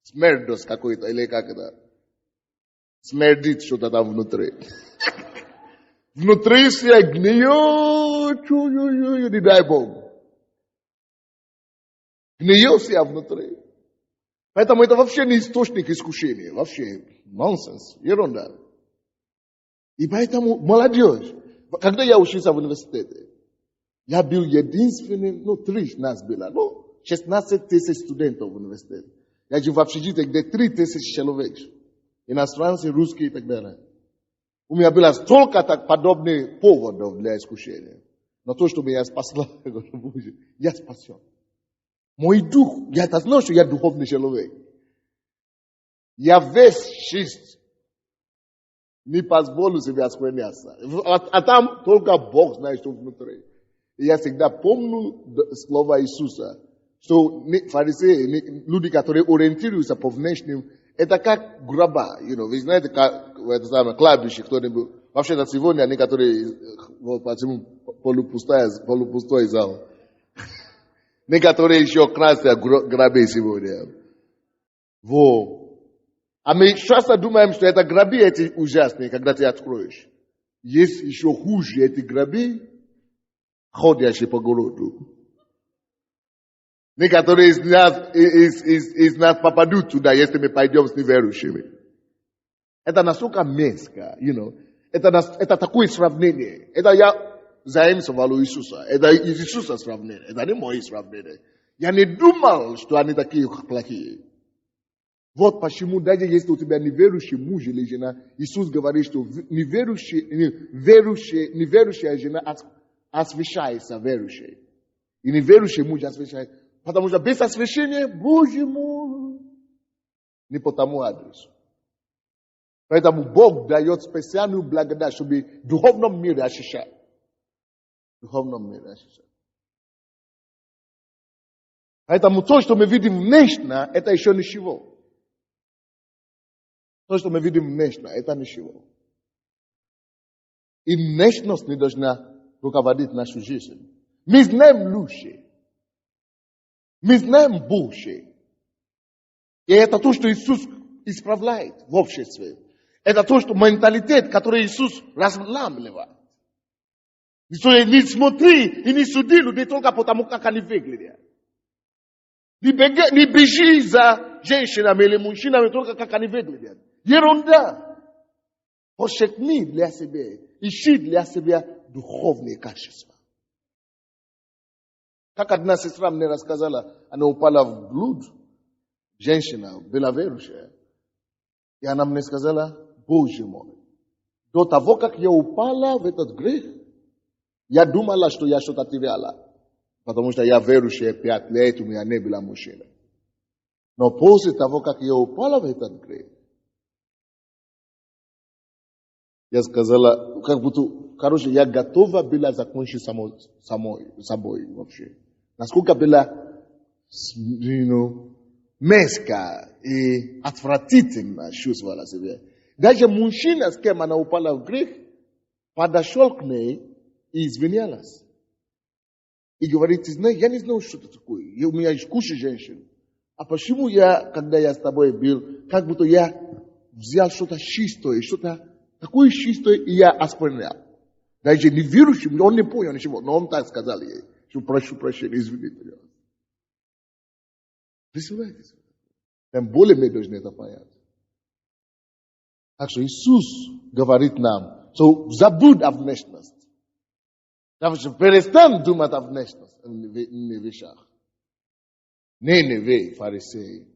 смердость какой-то, или как это? Смердит что-то там внутри. Внутри все гниет, не дай Бог. Гниет все внутри. Поэтому это вообще не источник искушения. Вообще нонсенс, ерунда. И поэтому молодежь. Когда я учился в университете, я был единственным, 3 нас было, 16 тысяч студентов в университете. Я жил в общежитии, где 3 тысячи человек. Иностранцы, русские и так далее. У меня было столько подобных поводов для искушения. Но то, что меня спасло, я спасен. Мой дух, я знаю, что я духовный человек. Я весь чист. Не позволю себе оскверняться. А там только Бог знает, что внутри. И я всегда помню слова Иисуса, что фарисеи, люди, которые ориентируются по внешним, это как гроба, вы знаете, как это самое, кладбище кто-нибудь. Вообще-то сегодня некоторые, почему полупустой зал. Некоторые еще красят гробы сегодня. А мы часто думаем, что это гробы эти ужасные, когда ты откроешь. Есть еще хуже эти гробы, ходящие по городу. Некоторые из нас попадут туда, если мы пойдем с неверующими. Это настолько мерзко, Это такое сравнение. Это я заимствовал у Иисуса. Это из Иисуса сравнение. Это не мое сравнение. Я не думал, что они такие плохие. Вот почему, даже если у тебя неверующий муж или жена, Иисус говорит, что неверующая жена освящается верующей. И неверующий муж освящается. Потому что без освящения, Боже мой, не по тому адресу. Поэтому Бог дает специальную благодать, чтобы в духовном мире очищать. В духовном мире очищать. Поэтому то, что мы видим внешне, это еще ничего. То, что мы видим внешне, это ничего. И внешность не должна руководить нашу жизнь. Мы знаем лучше. Мы знаем больше. И это то, что Иисус исправляет в обществе. Это то, что менталитет, который Иисус разламливает. Не смотри и не суди людей только потому, как они выглядят. Не бежи за женщинами или мужчинами только как они выглядят. Ерунда. Подчеркни для себя, ищи для себя духовные качества. Как одна сестра мне рассказала, она упала в блуд. Женщина была верующая. И она мне сказала, Боже мой, до того, как я упала в этот грех, я думала, что я что-то теряла. Потому что я верующая 5 лет, у меня не было мужчины. Но после того, как я упала в этот грех, я сказала, как будто, я готова была закончить собой вообще. Насколько была, мерзко и отвратительно чувствовала себя. Даже мужчина, с кем она упала в грех, подошел к ней и извинялась. И говорит, ты знаешь, я не знаю, что это такое. У меня есть куча женщин. А почему когда я с тобой был, как будто я взял что-то чистое, что-то Такое чисто и я оспорнял. Даже не верующим, он не понял ничего, но он так сказал ей, что прошу прощения, извините. Представляете? Тем более мы должны это понять. Так что Иисус говорит нам, что забудь о внешности. Перестань думать о внешности, не вещах. Не вы, фарисеи.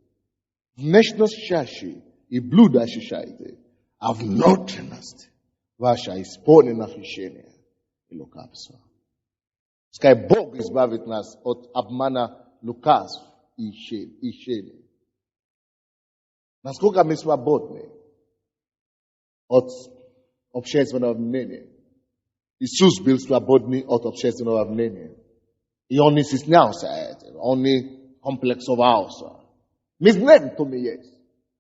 Внешность чаще и блюдо ощущаете, а внутренность ваша исполнена хищения и лукавства. Пускай Бог избавит нас от обмана лукавств и хищений. Насколько мы свободны от общественного мнения. Иисус был свободный от общественного мнения. И он не стеснялся этим, он не комплексовался. Мы знаем, кто мы есть.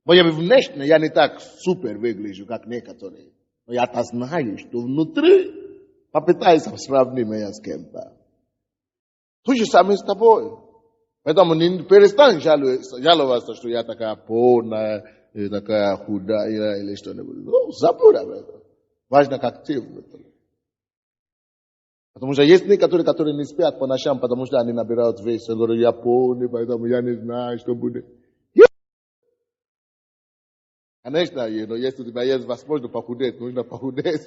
Но я внешне, я не так супер выгляжу, как некоторые. Но я-то знаю, что внутри попытайся сравнить меня с кем-то. То же самое с тобой. Поэтому не перестань жаловаться, что я такая полная, и такая худая или что-нибудь. Ну, забудь об этом. Важно, как ты в этом. Потому что есть некоторые, которые не спят по ночам, потому что они набирают вес. Я говорю, я полный, поэтому я не знаю, что будет. Конечно, если у тебя есть возможность похудеть, нужно похудеть.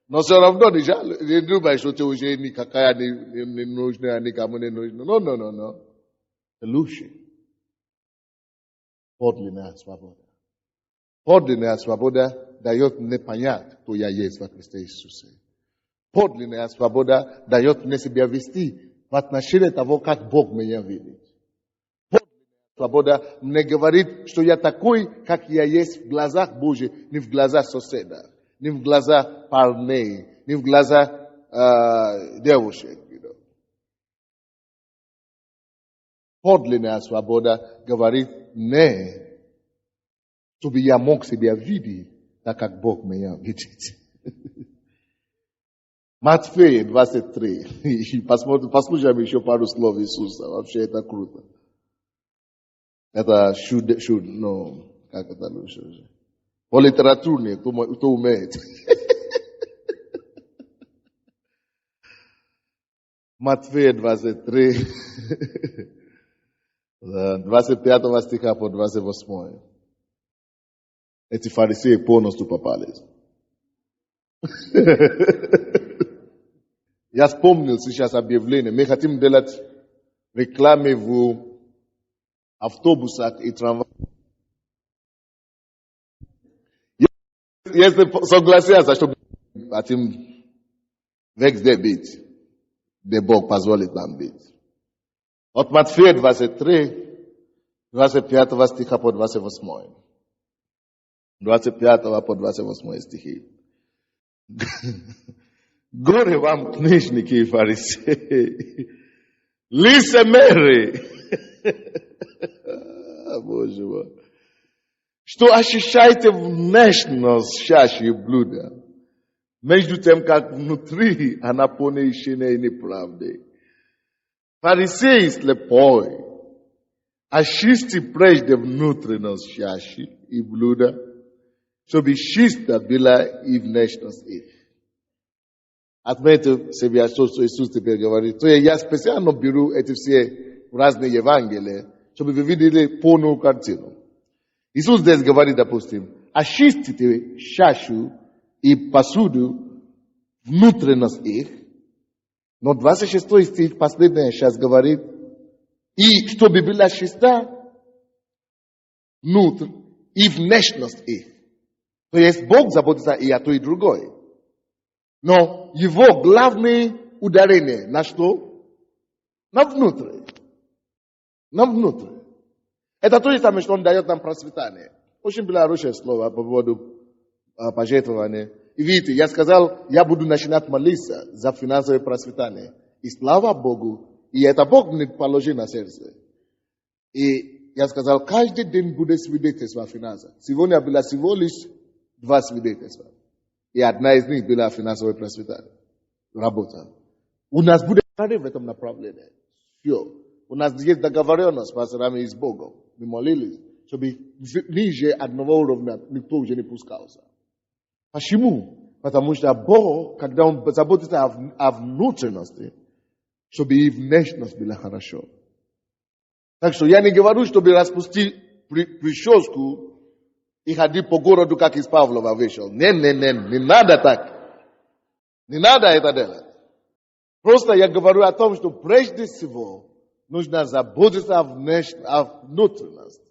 Но все равно не думай, что ты уже никакая не нужна, никому не нужна. Но. Лучше. Подлинная свобода. Подлинная свобода дает мне понять, кто я есть во Христе Иисусе. Подлинная свобода дает мне себя вести в отношении того, как Бог меня видит. Свобода мне говорит, что я такой, как я есть в глазах Божьих, не в глазах соседа, не в глазах парней, не в глазах девушек. Подлинная свобода говорит мне, чтобы я мог себя видеть, так как Бог меня видит. Матфея 23. Послушаем еще пару слов Иисуса. Вообще это круто. Это как это лучше? По литературе, кто умеет. Матфея 23, 25 стиха по 28. Эти фарисеи полностью попались. Я вспомнил сейчас объявление. Мы хотим делать рекламы в автобусах и трамваях. Если согласятся, чтобы хотим везде быть, где Бог позволит нам быть. От Матфея 23, 25 стиха по 28. 25 по 28 стихи. Горе вам, книжники и фарисеи, лицемеры, Боже мой, что ощущаете внешность чаши блюда, между тем, как внутри она полна ищения и неправды. Фарисей слепой, очисти прежде внутренность чаши и блюда, чтобы чиста была и внешность их. Отметьте себе, что Иисус теперь говорит. То я специально беру эти все разные Евангелия, чтобы вы видели полную картину. Иисус здесь говорит, допустим, очистите чашу и посуду, внутренность их. Но 26 стих, последняя сейчас говорит, и чтобы была чиста внутрь и внешность их. То есть Бог заботится и о той, и другой. Но его главное ударение на что? На внутрь. На внутрь. Это то же самое, что он дает нам процветание. Очень было хорошее слово по поводу пожертвования. И видите, я сказал, я буду начинать молиться за финансовое процветание. И слава Богу, и это Бог мне положил на сердце. И я сказал, каждый день будет свидетельство о финансах. Сегодня было всего лишь 2 свидетельства. И одна из них была финансовое процветание. Работа. У нас будет в этом направлении. Все. У нас есть договоренность с пасторами и с Богом. Мы молились. чтобы ниже одного уровня никто уже не пускался. Почему? Потому что Бог, когда Он заботится о внутренности, чтобы и внешность была хорошо. Так что я не говорю, чтобы распустить прическу и ходить по городу, как из Павлова вышел. Не надо так. Не надо это делать. Просто я говорю о том, что прежде всего нужно заботиться о внутренности.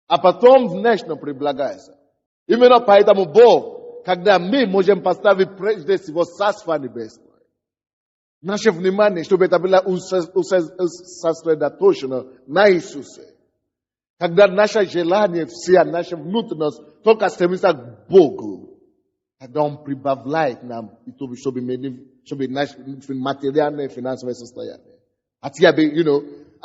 А потом внешне прилагается. Именно поэтому Бог, когда мы можем поставить прежде всего Царство Небесное, наше внимание, чтобы это было сосредоточено на Иисусе. Когда наше желание, вся наша внутренность только стремится к Богу, тогда Он прибавляет нам, чтобы наше материальное и финансовое состояние. А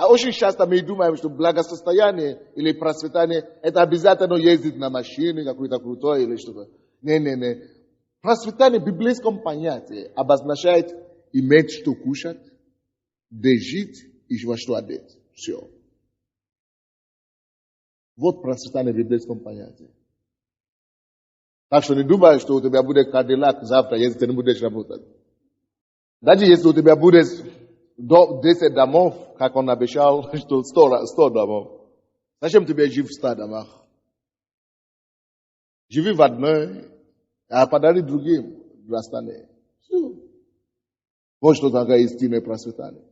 очень часто мы думаем, что благосостояние или процветание, это обязательно ездить на машине какой-то крутой или что-то. Не. Процветание в библейском понятии обозначает иметь что кушать, где жить и во что одеть. Все. Вот процветание в библейском понятии. Так что не думай, что у тебя будет Кадиллак завтра, если ты не будешь работать. Даже если у тебя будет 10 домов, как он обещал, что 100 домов. Зачем тебе жить в 100 домах? Живи в одной, а подари другим в остальные. Все. Вот что такое истинное процветание.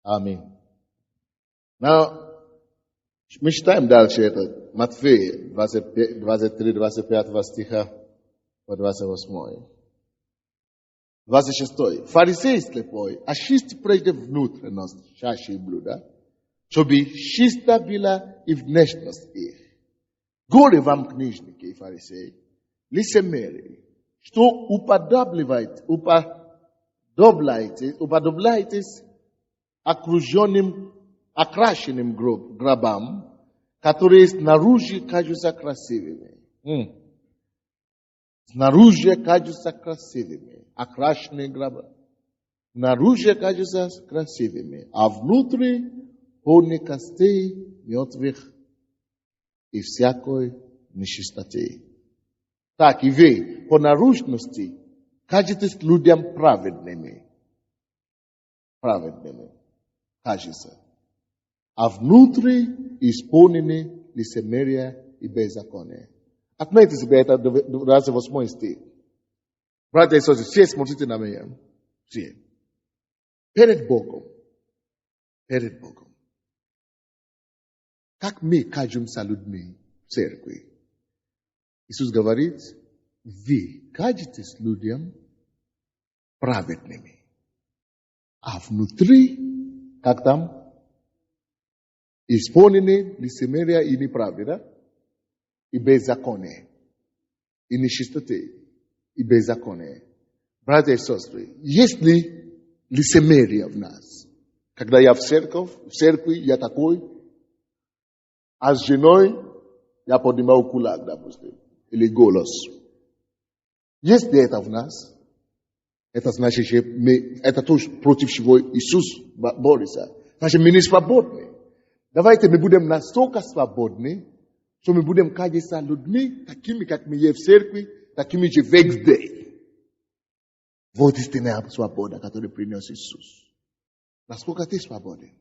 Аминь. Мы читаем дальше это. Матфея 23-25 стиха по 28. 26. Фарисей слепой, очисти прежде внутренность чаши и блюда, чтобы чиста была и внешность их. Горе вам, книжники и фарисеи, лицемерие, что уподобляетесь окруженным, окрашенным гробам, которые снаружи кажутся красивыми. Снаружи кажутся красивыми, окрашенные гроба. Снаружи кажутся красивыми, а внутри полны костей мертвых и всякой нечистоты. Так и вы по наружности кажетесь людям праведными. Праведными. Кажется. А внутри исполнены лицемерия и беззаконие. Отметьте себе это 28 стих. Братья и сестры, все смотрите на меня. Все. Перед Богом. Как мы кажемся людьми в церкви? Иисус говорит, вы кажетесь людям праведными. А внутри, как там? Исполнены лицемерия и неправды, да? И беззаконие, и нечистоты, и беззаконие. Братья и сестры, есть ли лицемерие в нас? Когда я в церкви я такой, а с женой я поднимаю кулак, допустим, или голос. Есть ли это в нас? Это значит, что это то, против чего Иисус борется. Значит, мы не свободны. Давайте мы будем настолько свободны, что мы будем кажется людьми, такими, как мы есть в церкви, такими же везде. Вот истинная свобода, которую принес Иисус. Насколько ты свободен?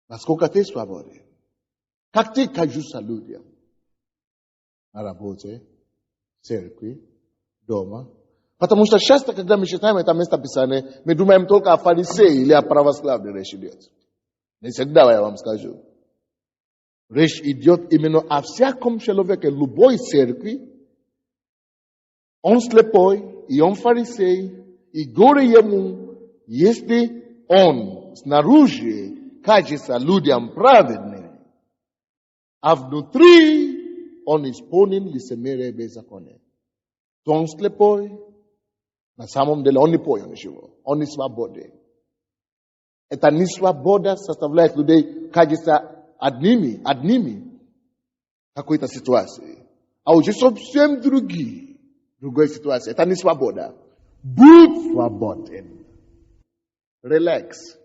Насколько ты свободен? Как ты кажешься людям? На работе, в церкви, дома. Потому что часто, когда мы читаем это место Писания, мы думаем только о фарисее или о православной речь идет. Не всегда я вам скажу. Речь идет именно о всяком человеке, любой церкви. Он слепой, и он фарисей, и горе ему, если он снаружи кажется людям праведным, а внутри он исполнен лицемерия и беззакония. То он слепой, на самом деле он не понял ничего, он не свободен. Эта несвобода составляет людей, кажется, одними какой-то ситуации. А уже совсем другой ситуации. Это не свобода. Будь свободен. Релакс.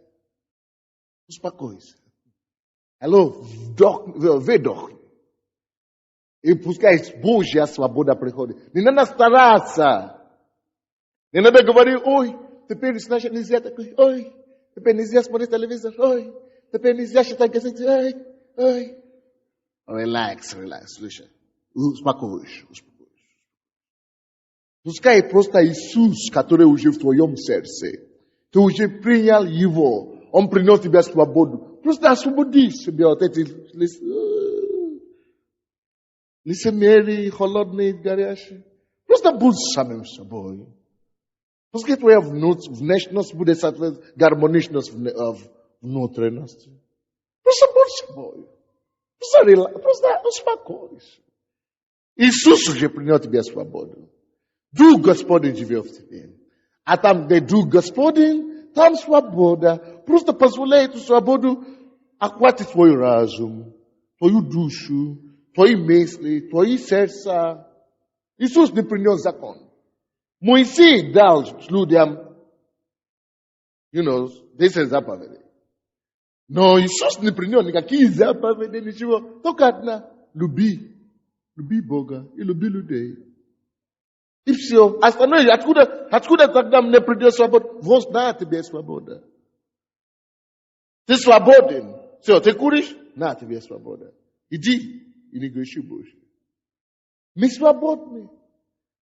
Успокойся. Алло, выдохни. И пускай Божья свобода приходит. Не надо стараться. Не надо говорить, ой, теперь значит нельзя такой, ой, теперь нельзя смотреть телевизор, ой, теперь нельзя читать газеты, ой. Релакс, слушай. Успокойся. Пускай просто Иисус, который уже в твоем сердце, ты уже принял Его, Он принес тебе свободу. Просто освободи себя от этих лицемерий, холодные, горящие. Просто будь самим собой. Пускай твоя внешность будет соответствовать гармоничность внутренности. Просто будь собой. Просто успокойся. Иисус уже принес тебе свободу. Дух Господень живет в тебе. А там, где Дух Господень, там свобода. Просто позволяй эту свободу охватить твой разум, твою душу, твои мысли, твои сердца. Иисус не принес закон. Моисей дал людям, 10 заповедей. Но Иисус не принес никакие заповеди, ничего. Только одна. Люби Бога и люби людей. И все. Остальное, откуда тогда мне придет свобода? Вот на тебе свобода. Ты свободен. Все, ты куришь? На тебе свобода. Иди и не греши больше. Мы свободны.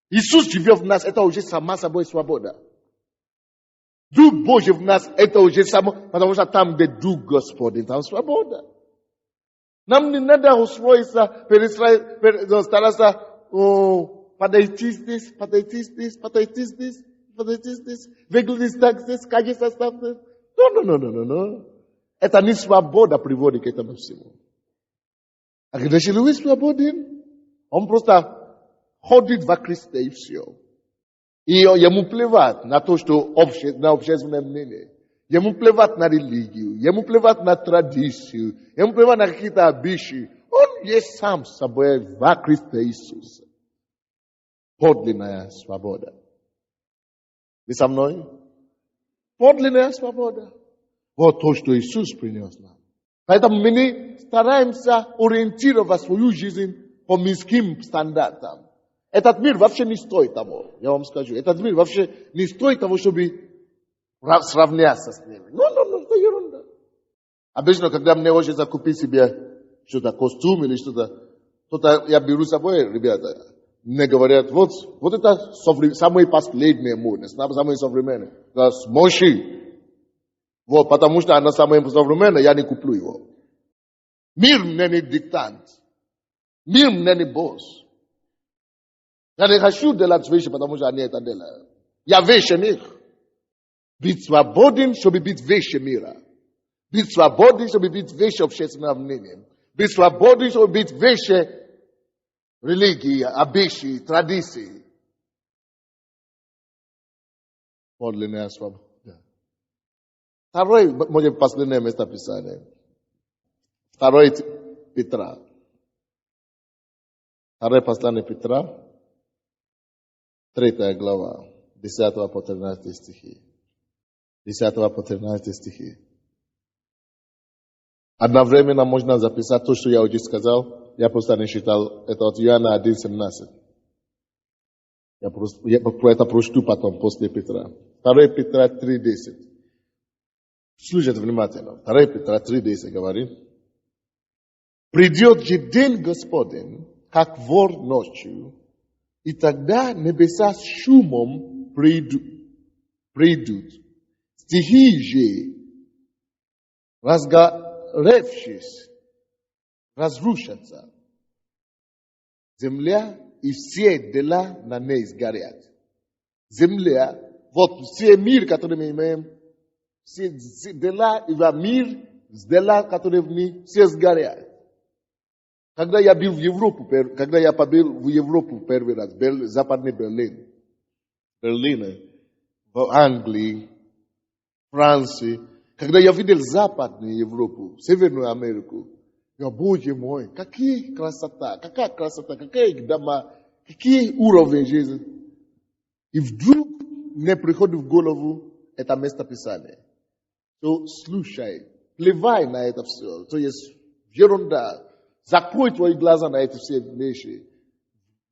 Иисус живет в нас, это уже сама собой свобода. Дух Божий в нас, это уже само, потому что там, где Дух Господень, там свобода. Нам не надо устроиться, стараться, подойти здесь, выглядеть так здесь, кажется там. No. Это не свобода приводит к этому всему. А когда человек свободен, он просто ходит во Христе и все. И ему плевать на то, что на общественное мнение. Ему плевать на религию, ему плевать на традицию, ему плевать на какие-то обычаи. Он есть сам собой во Христе Иисусе. Подлинная свобода. Вы со мной? Подлинная свобода. Вот то, что Иисус принес нам. Поэтому мы не стараемся ориентировать свою жизнь по мирским стандартам. Этот мир вообще не стоит того, я вам скажу. Этот мир вообще не стоит того, чтобы сравняться с ними. Это ерунда. Обычно, когда мне хочется купить себе что-то, костюм или что-то я беру с собой, ребята, мне говорят, вот это самые последние моды, самые современные. Смощи. Вот, потому что она самая современная, я не куплю его. Мир мне не диктант. Мир мне не босс. Я не хочу делать вещи, потому что они это делают. Я выше них. Быть свободен, чтобы быть выше мира. Быть свободен, чтобы быть выше общественного мнения. Быть свободен, чтобы быть выше религии, обычаи, традиций. Подлинная свобода. Второе, может, последнее место Писания. 2 Петра. 2 послание Петра, 3 глава, 10 по 13 стихи. 10 по 13 стихи. Одновременно можно записать то, что я уже сказал. Я просто не считал. Это от Иоанна 1:17. Я это прочту потом, после Петра. 2 Петра 3:10. Слушайте внимательно. 2 Петра 3:10 говорит. Придет же день Господень, как вор ночью, и тогда небеса с шумом придут. Стихии же, разгоревшись, разрушатся. Земля и все дела на ней сгорят. Земля, вот все мир, который мы имеем, все дела и мир, дела, которые в ней, все сгорят. Когда я был в Европу, первый раз, Западный Берлин, в Англии, Франции, когда я видел Западную Европу, Северную Америку, я, Боже мой, какая красота, какие дома, какие уровни жизни. И вдруг мне приходит в голову это место Писания. То слушай, плевай на это все. То есть ерунда. Закрой твои глаза на эти все вещи.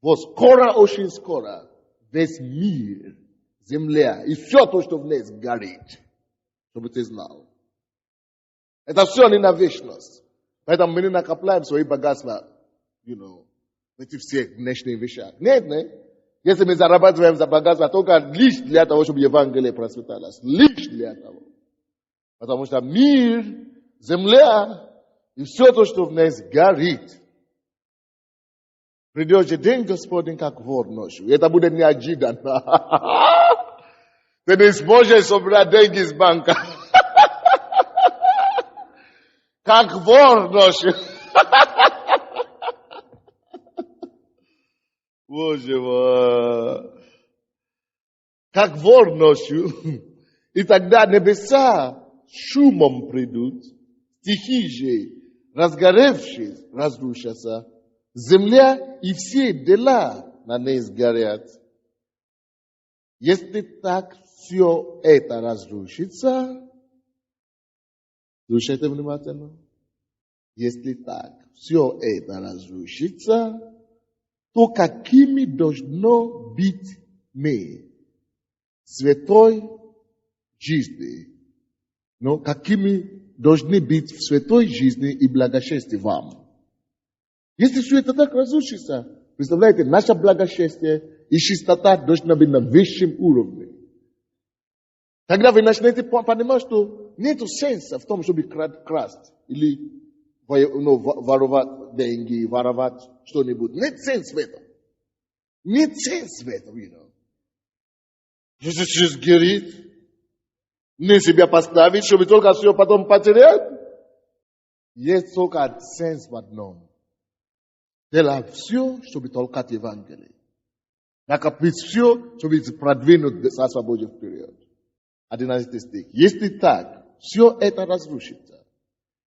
Вот скоро, очень скоро, весь мир, земля и все то, что в ней горит, чтобы ты знал. Это все не на вечность. Поэтому мы не накопляем свои богатства, в этих всех внешних вещах. Нет. Если мы зарабатываем за богатство, только лишь для того, чтобы Евангелие процветалось. Лишь для того. Потому что мир, земля и все то, что в нас горит. Придет же день Господень, как вор ночью. И это будет неожиданно. Ты не сможешь собрать деньги из банка. Как вор ночью. Боже мой. Как вор ночью. И тогда небеса шумом придут, стихи же, разгоревшись, разрушатся, земля и все дела на ней сгорят. Если так все это разрушится, слушайте внимательно, если так все это разрушится, то какими должно быть мы святой жизни? Но какими должны быть в святой жизни и благочестие вам? Если все это так разрушится, представляете, наше благочестие и чистота должна быть на высшем уровне. Тогда вы начнете понимать, что нет сенса в том, чтобы красть или воровать деньги, воровать что-нибудь. Нет сенса в этом. Нет сенса в этом, Если все сгорит, не себя поставить, чтобы только все потом потерять. Есть только сенс в одном. Делать все, чтобы толкать Евангелие. Накопить все, чтобы продвинуть Царство Божие вперед. 11 стих. Если так, все это разрушится,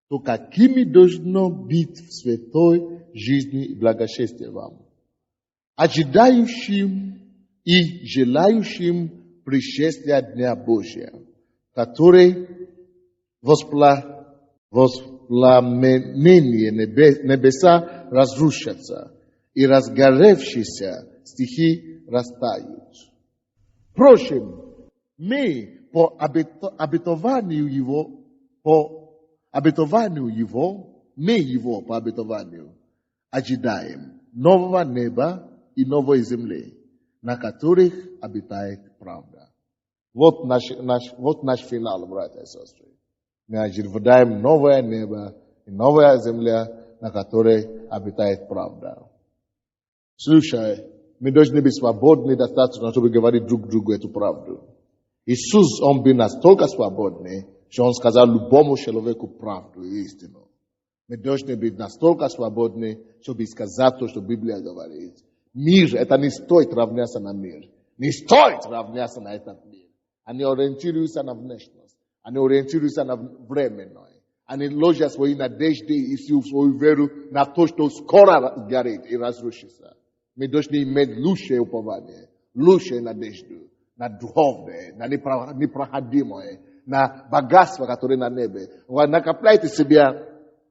то какими должно быть в святой жизни и благочестие вам? Ожидающим и желающим пришествия Дня Божия, который воспламенение небеса разрушатся, и разгоревшиеся стихи растают. Впрочем, мы по обетованию его, ожидаем нового неба и новой земли, на которых обитает правда. Вот наш финал, братья и сестры. Мы ожидаем новое небо и новая земля, на которой обитает правда. Слушай, мы должны быть свободны достаточно, чтобы говорить друг другу эту правду. Иисус, Он был настолько свободный, что Он сказал любому человеку правду и истину. Мы должны быть настолько свободны, чтобы сказать то, что Библия говорит. Мир, это не стоит равняться на мир. Не стоит равняться на этот мир. Они ориентируются на внешность. Они ориентируются на временное. Они ложат свои надежды и всю свою веру на то, что скоро сгорит и разрушится. Мы должны иметь лучшее упование, лучшую надежду на духовное, на непроходимое, на богатство, которое на небе. Вы накопляйте себе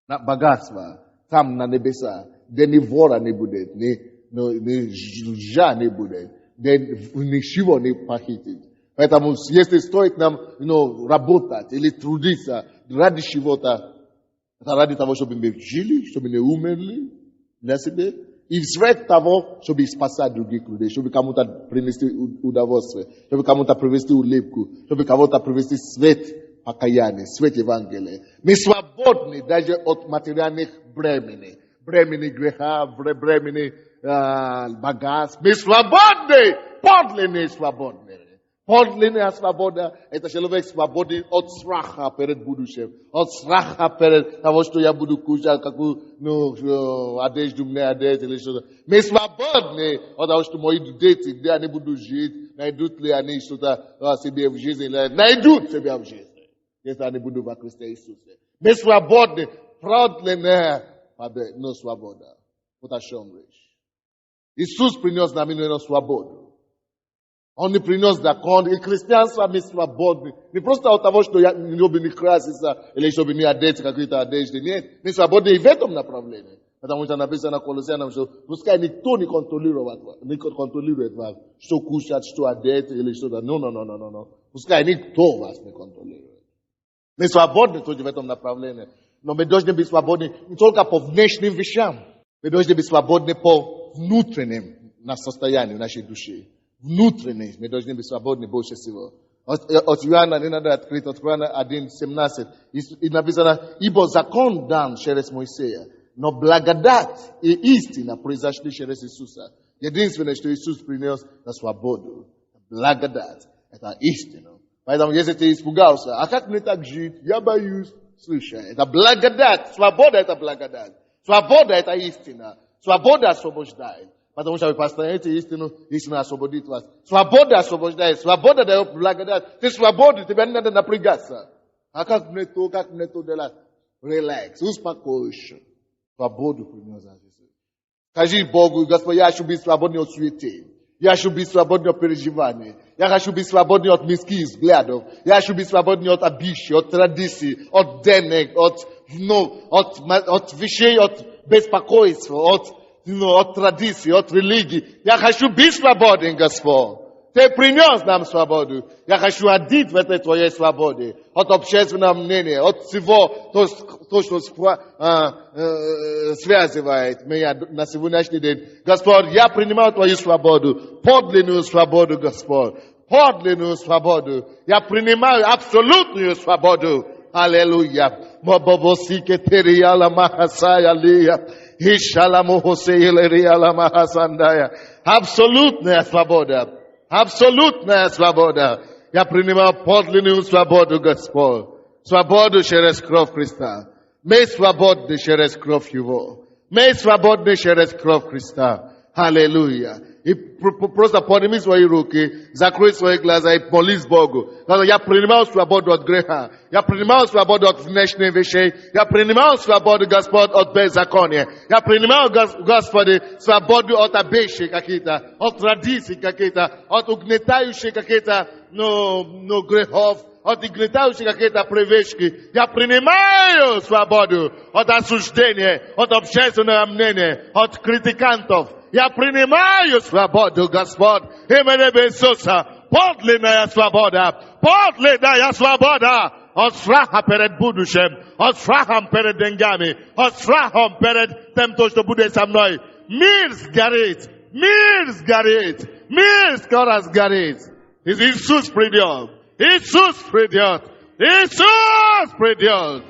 на богатство там на небеса, где ни вора не будет, ни жжа не будет, где ничего не похитит. Поэтому, если стоит нам работать или трудиться ради чего-то, это ради того, чтобы мы жили, чтобы не умерли для себя, и сверх того, чтобы спасать других людей, чтобы кому-то принести удовольствие, чтобы кому-то привести улыбку, чтобы кому-то привести свет покаяния, свет Евангелия. Мы свободны даже от материальных бремени, бремени греха, бремени богатств. Мы свободны, подлинные свободны. Подлинная свобода – это человек свободен от страха перед будущим, от страха перед того, что я буду кушать, какую одежду мне одеть или что-то. Мы свободны от того, что мои дети, где они будут жить, найдут ли они что-то себе в жизни, найдут себя в жизни, если они будут во Христе Иисусе. Мы свободны, подлинная свобода. Вот о чем речь. Иисус принес нам именно свободу. Он не принес закон, и христианство мы свободны. Не просто от того, что я не люблю не краситься, или чтобы не одеть какие-то одежды. Нет, мы свободны и в этом направлении. Потому что написано Колоссянам, что пускай никто не контролирует вас, что кушать, что одеть, или что-то. No. Пускай никто вас не контролирует. Мы свободны тоже в этом направлении. Но мы должны быть свободны не только по внешним вещам. Мы должны быть свободны по внутренним состоянию нашей души. Внутренний, мы должны быть свободны больше всего. От Иоанна, не надо открыть, от Иоанна 1:17. И написано, ибо закон дан через Моисея, но благодать и истина произошли через Иисуса. Единственное, что Иисус принес, это свободу. Благодать, это истина. Поэтому, если ты испугался, а как мне так жить? Я боюсь. Слушай, это благодать. Свобода – это благодать. Свобода – это истина. Свобода освобождает. Потому что вы постоянно истину, истина освободит вас. Свобода освобождает, свобода дает благодать. Ты свободен, тебе не надо напрягаться. А как мне то делать? Релакс, успокойся. Свободу принес Иисус. Скажи Богу, Господь, я хочу быть свободен от суеты. Я хочу быть свободен от переживаний. Я хочу быть свободен от мирских взглядов. Я хочу быть свободен от обычаев, от традиций, от денег, от вещей, от беспокойства, от традиций, от религии. Я хочу быть свободен, Господь. Ты принес нам свободу. Я хочу одеть в этой твоей свободе. От общественного мнения, от всего, то, что связывает меня на сегодняшний день. Господь, я принимаю твою свободу. Подлинную свободу, Господь. Подлинную свободу. Я принимаю абсолютную свободу. Аллилуйя. Абсолютная свобода. Абсолютная свобода. Я принимаю подлинную свободу, Господь. Свободу через кровь Христа. Мы свободны через кровь Его. Мы свободны через кровь Христа. Аллилуйя. И просто подними свои руки, закрой свои глаза и молись Богу. Я принимаю свободу от греха. Я принимаю свободу от внешних вещей. Я принимаю свободу, Господь, от беззакония. Я принимаю, Господи, свободу от обещаний каких-то, от традиций каких-то, от угнетающих каких-то, грехов, от угнетающих какие-то привычки. Я принимаю свободу от осуждения, от общественного мнения, от критикантов. Я принимаю свободу, Господь, именем Иисуса. Подлинная свобода. Подлинная свобода. От страха перед будущим. От страха перед деньгами. От страха перед тем, что будет со мной. Мир сгорит. Мир сгорит. Мир скоро сгорит. Иисус придет. Иисус придет. Иисус придет.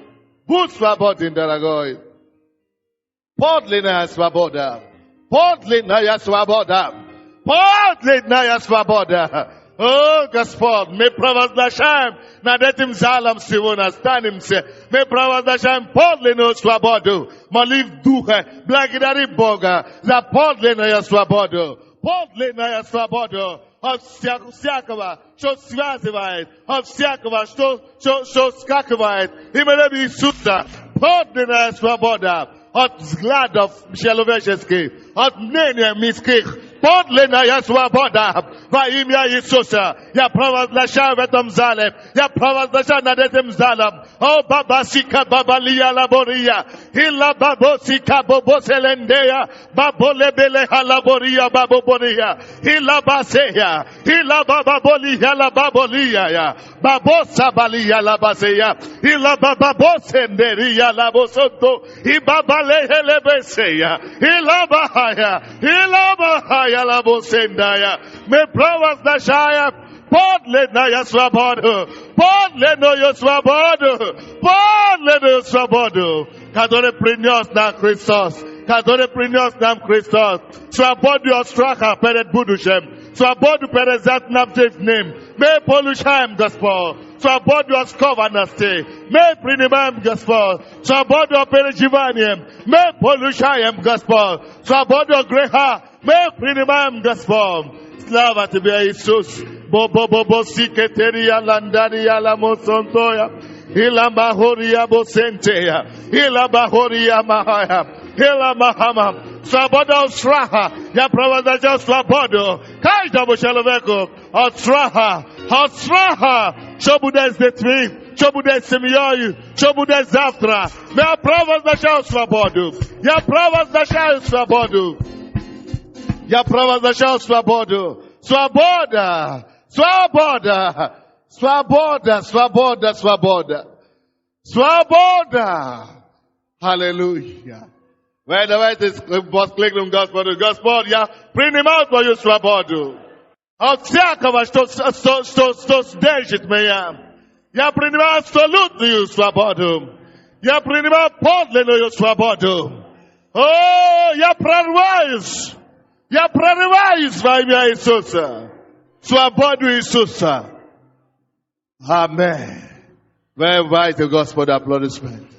Будь свободен, дорогой. Подлинная свобода. Подлинная свобода. Подлинная свобода. О, Господь, мы провозглашаем над этим залом сегодня, останемся. Мы провозглашаем подлинную свободу. Моли в духе, благодари Бога за подлинную свободу. Подлинная свобода от всякого, что связывает, от всякого, что скакивает. Именем Иисуса. Подлинная свобода. От взглядов человеческих, от мнения мирских, подлинная свобода во имя Иисуса. Я провозглашаю в этом зале, я провозглашаю над этим залом. О, бабасика бабалия лабория, ила бабосика бобоселендея, баболебеле халабория бабобория, ила басея, ила бабаболия лабаболия, babosa balia la baseya ila bababosenderia la bosonto ibabale helebeseya ila bahaya la bosendaya me provas da shaya podle na ya swabado podle no yo swabado podle no swabado kadore prinos na Christos kadore prinos na Christos swabado yo stracha pered budushem swabado pered zat napjev name me polushaim gospel swabado yo skovanasti me prinimam gospel swabado perejivaniem me polushaim gospel swabado greha me prinimam gospel slava тебе Иисус Bobo siketeria landaria la mosontoya ila mahoria bosenteya ila bahoria mahaya ila mahama Свобода от страха. Я провозглашаю свободу. Каждому человеку от страха. От страха. Что будет с детьми? Что будет с семьей? Что будет завтра? Я провозглашаю свободу. Я провозглашаю свободу. Я провозглашаю свободу. Свобода. Свобода. Свобода. Свобода. Свобода. Свобода. Аллилуйя. Вы давайте воскликнем Господу. Господь, я принимаю Твою свободу. От всякого, что сдержит меня. Я принимаю абсолютную свободу. Я принимаю подлинную свободу. О, я прорываюсь. Я прорываюсь во имя Иисуса. Свободу Иисуса. Аминь. Вы давайте Господу аплодисменты.